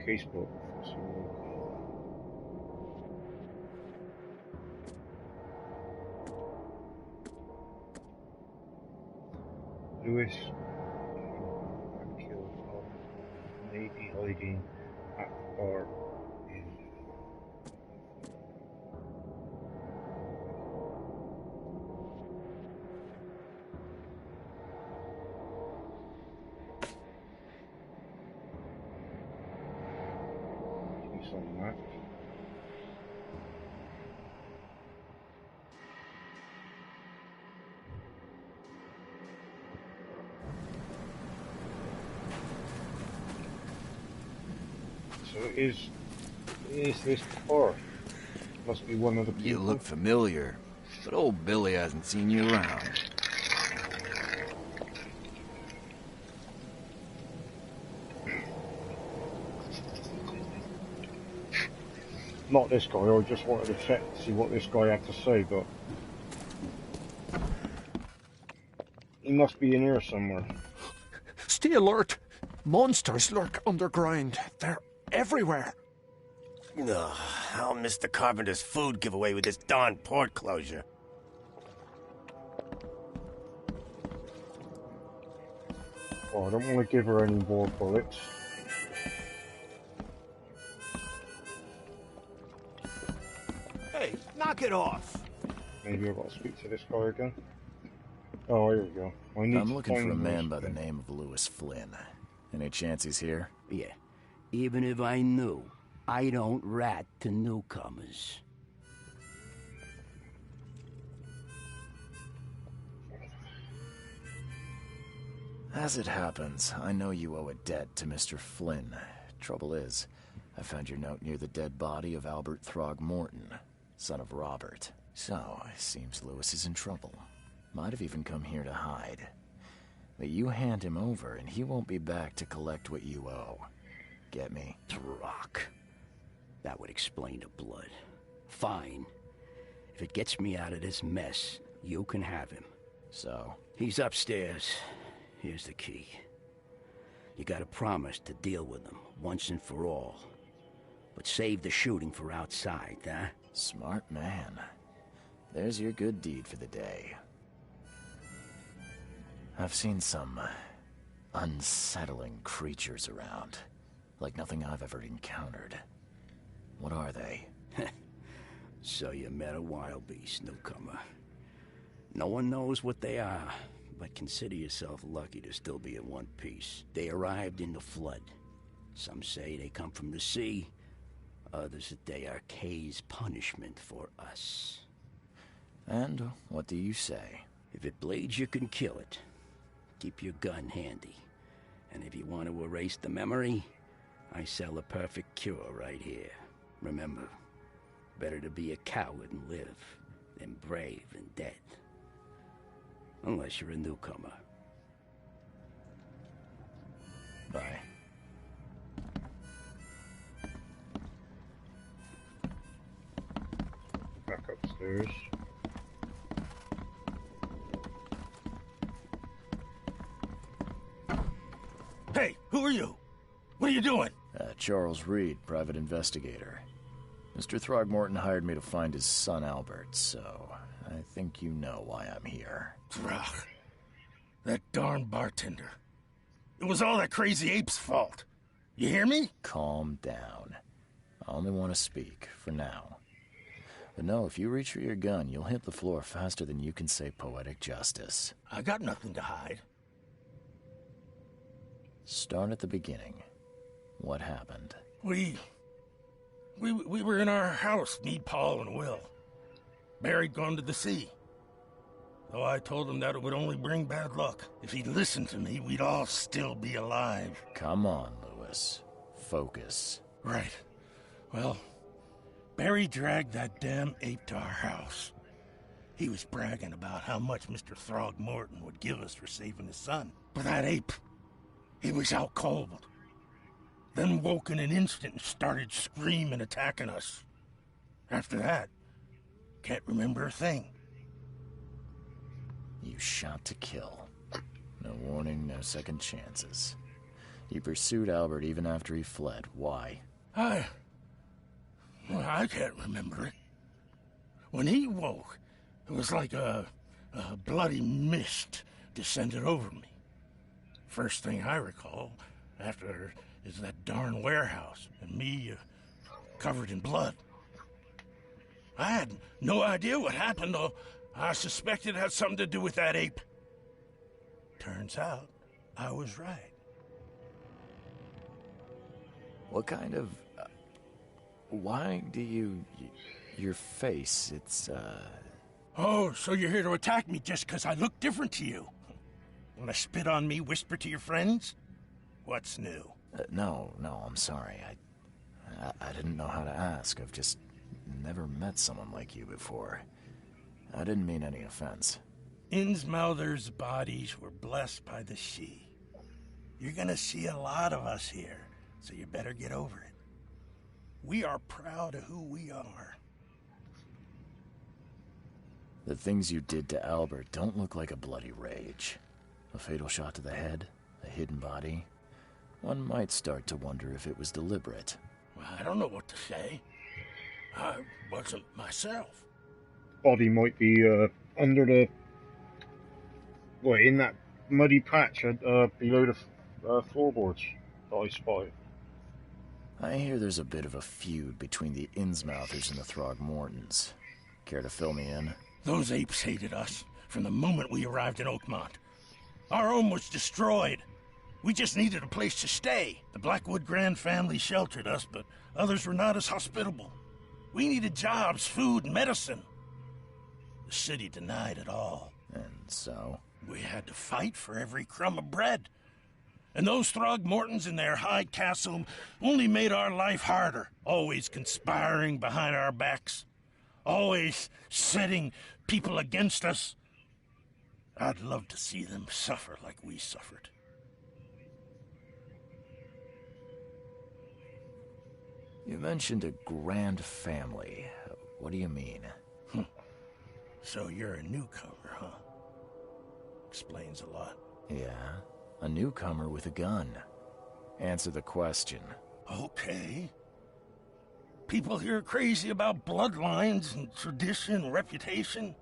Casebook. So, Lewis killed lady hiding at bar in on that. So is this car? Must be one of the people. You look familiar, but old Billy hasn't seen you around. Not this guy, I just wanted to check to see what this guy had to say, but he must be in here somewhere. Stay alert! Monsters lurk underground. They're everywhere. Ugh, I'll miss the Carpenter's food giveaway with this darn port closure. Oh, I don't want to give her any more bullets. Hey, knock it off! Maybe I've got to speak to this guy again. Oh, here we go. I'm looking for a man by the name of Lewis Flynn. Any chance he's here? Yeah. Even if I knew, I don't rat to newcomers. As it happens, I know you owe a debt to Mr. Flynn. Trouble is, I found your note near the dead body of Albert Throgmorton, son of Robert. So, it seems Lewis is in trouble. Might have even come here to hide. But you hand him over and he won't be back to collect what you owe. Get me? Throg. That would explain the blood. Fine. If it gets me out of this mess, you can have him. So? He's upstairs. Here's the key. You gotta promise to deal with him, once and for all. But save the shooting for outside, huh? Smart man. There's your good deed for the day. I've seen some unsettling creatures around. Like nothing I've ever encountered. What are they? So you met a wild beast, newcomer. No one knows what they are, but consider yourself lucky to still be in one piece. They arrived in the flood. Some say they come from the sea. Others that they are Kay's punishment for us. And what do you say? If it bleeds, you can kill it. Keep your gun handy. And if you want to erase the memory, I sell a perfect cure right here. Remember, better to be a coward and live than brave and dead. Unless you're a newcomer. Bye. Back upstairs. Hey, who are you? What are you doing? Charles Reed, private investigator. Mr. Throgmorton hired me to find his son Albert, so I think you know why I'm here. Throg. That darn bartender. It was all that crazy ape's fault. You hear me? Calm down. I only want to speak, for now. But no, if you reach for your gun, you'll hit the floor faster than you can say poetic justice. I got nothing to hide. Start at the beginning. What happened? We were in our house, me, Paul, and Will. Barry'd gone to the sea. Though I told him that it would only bring bad luck. If he'd listened to me, we'd all still be alive. Come on, Lewis. Focus. Right. Well, Barry dragged that damn ape to our house. He was bragging about how much Mr. Throgmorton would give us for saving his son. But that ape, he was out cold. Then woke in an instant and started screaming, attacking us. After that, can't remember a thing. You shot to kill. No warning, no second chances. You pursued Albert even after he fled. Why? I can't remember it. When he woke, it was like a bloody mist descended over me. First thing I recall after is that darn warehouse and me covered in blood. I had no idea what happened, though I suspected it had something to do with that ape. Turns out, I was right. What kind of... why do you... your face, it's, Oh, so you're here to attack me just because I look different to you? Want to spit on me, whisper to your friends? What's new? No, I'm sorry. I didn't know how to ask. I've just never met someone like you before. I didn't mean any offense. Innsmouther's bodies were blessed by the sea. You're gonna see a lot of us here, so you better get over it. We are proud of who we are. The things you did to Albert don't look like a bloody rage. A fatal shot to the head, a hidden body. One might start to wonder if it was deliberate. Well, I don't know what to say. I wasn't myself. Body might be under the... in that muddy patch below the floorboards that I spotted. I hear there's a bit of a feud between the Innsmouthers and the Throgmortons. Care to fill me in? Those apes hated us from the moment we arrived in Oakmont. Our home was destroyed. We just needed a place to stay. The Blackwood Grand family sheltered us, but others were not as hospitable. We needed jobs, food, and medicine. The city denied it all. And so? We had to fight for every crumb of bread. And those Throgmortons in their high castle only made our life harder, always conspiring behind our backs, always setting people against us. I'd love to see them suffer like we suffered. You mentioned a grand family. What do you mean? So you're a newcomer, huh? Explains a lot. Yeah, a newcomer with a gun. Answer the question. Okay. People here are crazy about bloodlines and tradition and reputation.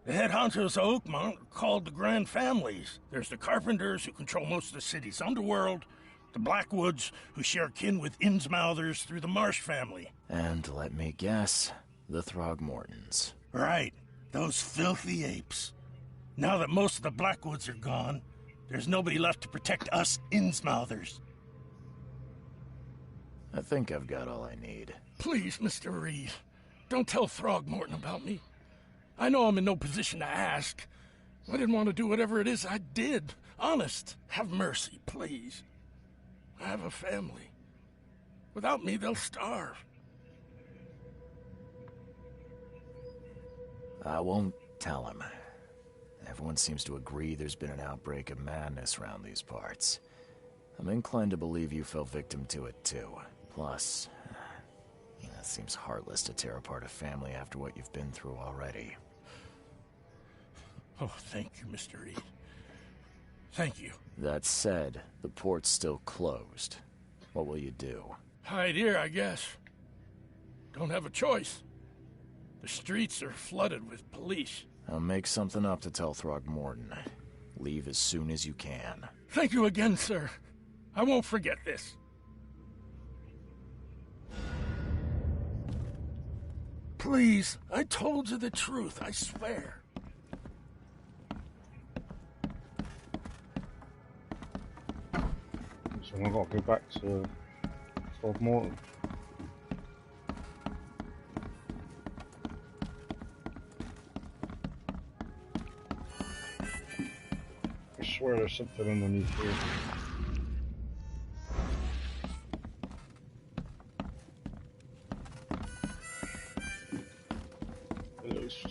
The head honchos of Oakmont are called the Grand Families. There's the Carpenters, who control most of the city's underworld, the Blackwoods, who share kin with Innsmouthers through the Marsh family. And let me guess, the Throgmortons. Right, those filthy apes. Now that most of the Blackwoods are gone, there's nobody left to protect us Innsmouthers. I think I've got all I need. Please, Mr. Reed, don't tell Throgmorton about me. I know I'm in no position to ask. I didn't want to do whatever it is I did. Honest, have mercy, please. I have a family. Without me, they'll starve. I won't tell him. Everyone seems to agree there's been an outbreak of madness around these parts. I'm inclined to believe you fell victim to it too. Plus, it seems heartless to tear apart a family after what you've been through already. Oh, thank you, Mr. Reed. Thank you. That said, the port's still closed. What will you do? Hide here, I guess. Don't have a choice. The streets are flooded with police. I'll make something up to tell Throgmorton. Leave as soon as you can. Thank you again, sir. I won't forget this. Please, I told you the truth, I swear. So I've got to go back to Throgmorton. I swear there's something underneath here.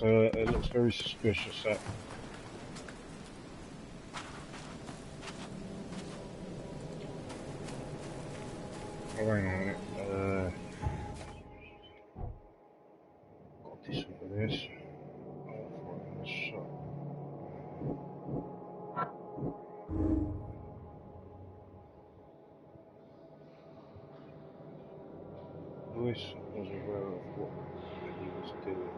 It looks very suspicious, that. Oh, hang on a minute. Got this for this. Lewis was aware of what he was doing.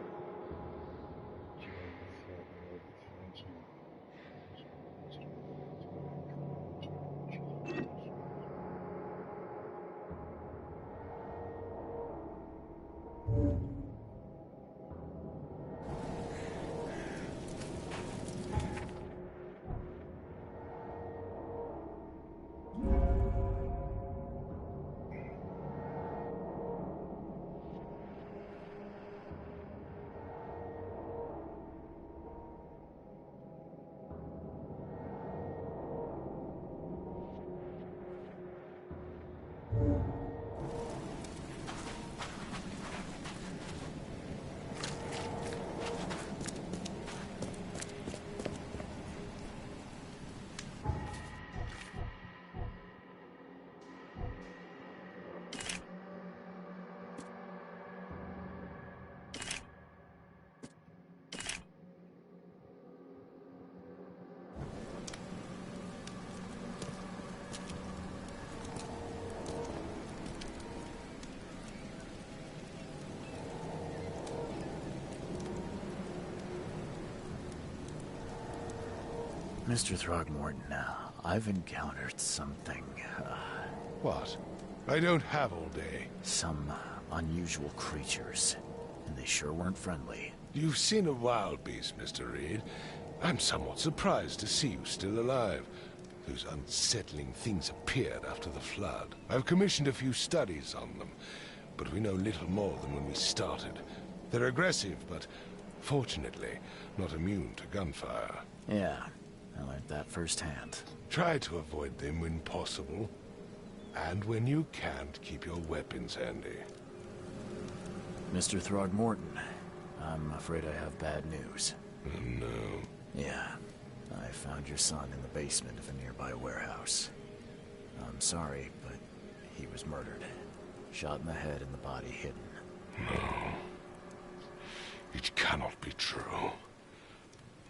Mr. Throgmorton, I've encountered something, What? I don't have all day. Some unusual creatures, and they sure weren't friendly. You've seen a wild beast, Mr. Reed. I'm somewhat surprised to see you still alive. Those unsettling things appeared after the flood. I've commissioned a few studies on them, but we know little more than when we started. They're aggressive, but fortunately not immune to gunfire. Yeah, I learned that firsthand. Try to avoid them when possible. And when you can't, keep your weapons handy. Mr. Throgmorton, I'm afraid I have bad news. Oh, no. Yeah, I found your son in the basement of a nearby warehouse. I'm sorry, but he was murdered. Shot in the head and the body hidden. No. It cannot be true.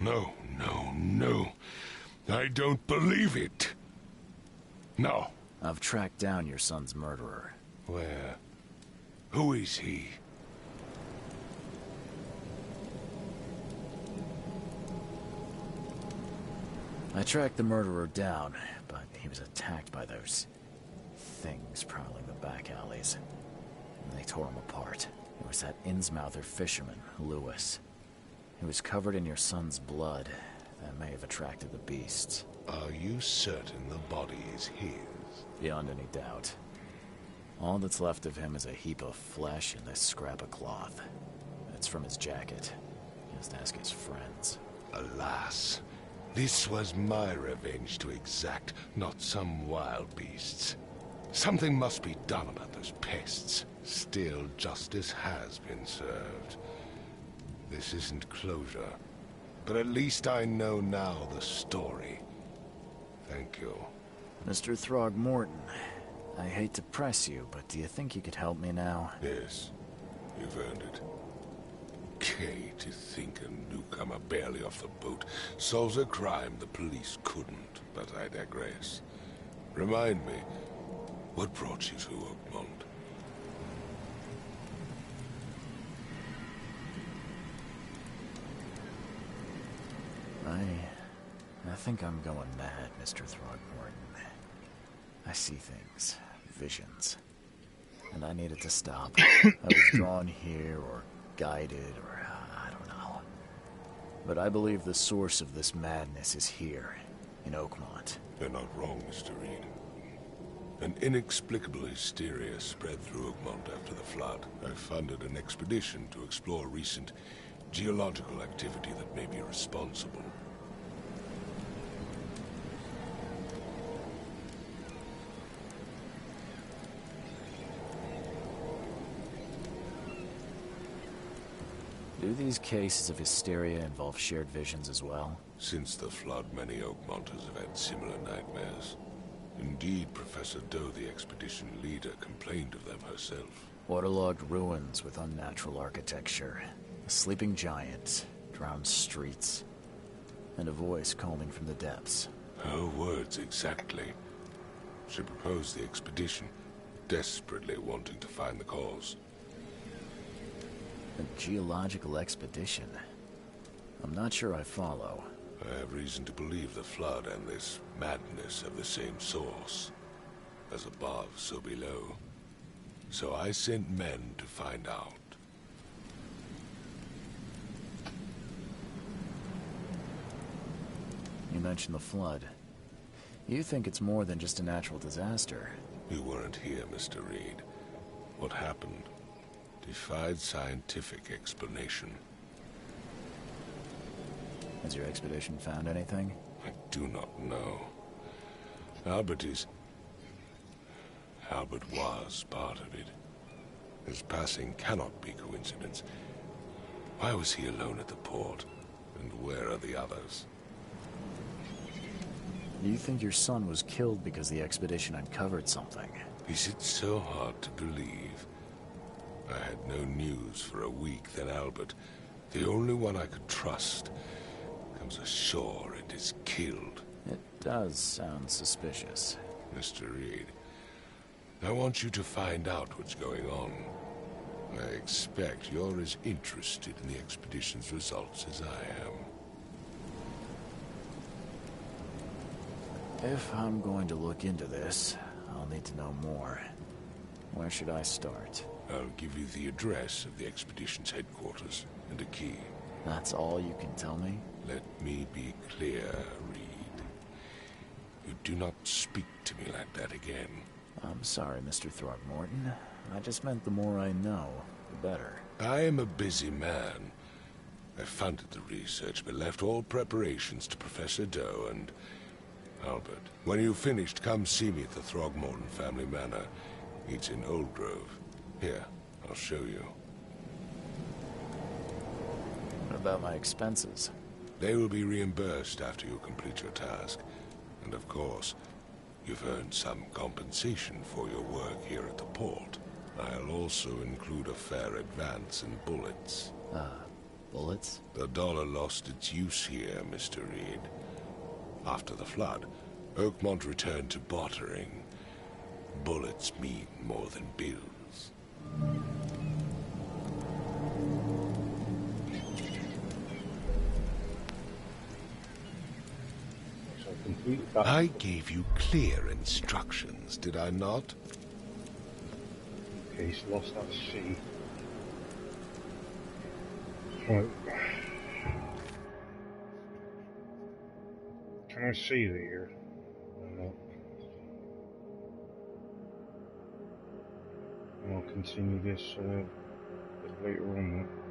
No, no, no. I don't believe it. No. I've tracked down your son's murderer. Where? Who is he? I tracked the murderer down, but he was attacked by those things prowling the back alleys. And they tore him apart. It was that Innsmouther fisherman, Lewis. He was covered in your son's blood. That may have attracted the beasts. Are you certain the body is his? Beyond any doubt. All that's left of him is a heap of flesh and this scrap of cloth. It's from his jacket. Just ask his friends. Alas, this was my revenge to exact, not some wild beast's. Something must be done about those pests. Still, justice has been served. This isn't closure, but at least I know now the story. Thank you. Mr. Throgmorton, I hate to press you, but do you think you could help me now? Yes, you've earned it. Kay, to think a newcomer barely off the boat solves a crime the police couldn't, but I digress. Remind me, what brought you to Oakmont? I think I'm going mad, Mr. Throgmorton. I see things, visions, and I needed to stop. I was drawn here, or guided, or I don't know. But I believe the source of this madness is here, in Oakmont. You're not wrong, Mr. Reed. An inexplicable hysteria spread through Oakmont after the flood. I funded an expedition to explore recent geological activity that may be responsible. Do these cases of hysteria involve shared visions as well? Since the flood, many Oakmonters have had similar nightmares. Indeed, Professor Doe, the expedition leader, complained of them herself. Waterlogged ruins with unnatural architecture, a sleeping giant, drowned streets, and a voice calling from the depths. Her words exactly. She proposed the expedition, desperately wanting to find the cause. A geological expedition? I'm not sure I follow. I have reason to believe the flood and this madness have the same source. As above, so below. So I sent men to find out. You mentioned the flood. You think it's more than just a natural disaster. You weren't here, Mr. Reed. What happened defied scientific explanation. Has your expedition found anything? I do not know. Albert was part of it. His passing cannot be coincidence. Why was he alone at the port? And where are the others? You think your son was killed because the expedition uncovered something? Is it so hard to believe? I had no news for a week, then Albert, the only one I could trust, comes ashore and is killed. It does sound suspicious. Mr. Reed, I want you to find out what's going on. I expect you're as interested in the expedition's results as I am. If I'm going to look into this, I'll need to know more. Where should I start? I'll give you the address of the expedition's headquarters and a key. That's all you can tell me? Let me be clear, Reed. You do not speak to me like that again. I'm sorry, Mr. Throgmorton. I just meant the more I know, the better. I am a busy man. I funded the research, but left all preparations to Professor Doe and Albert. When you've finished, come see me at the Throgmorton family manor. It's in Old Grove. Here, I'll show you. What about my expenses? They will be reimbursed after you complete your task. And of course, you've earned some compensation for your work here at the port. I'll also include a fair advance in bullets. Bullets? The dollar lost its use here, Mr. Reed. After the flood, Oakmont returned to bartering. Bullets mean more than bills. So Complete that. I gave you clear instructions, did I not? Okay, so lost that C. Right. Can I see it here? No. And I'll continue this a bit later on then.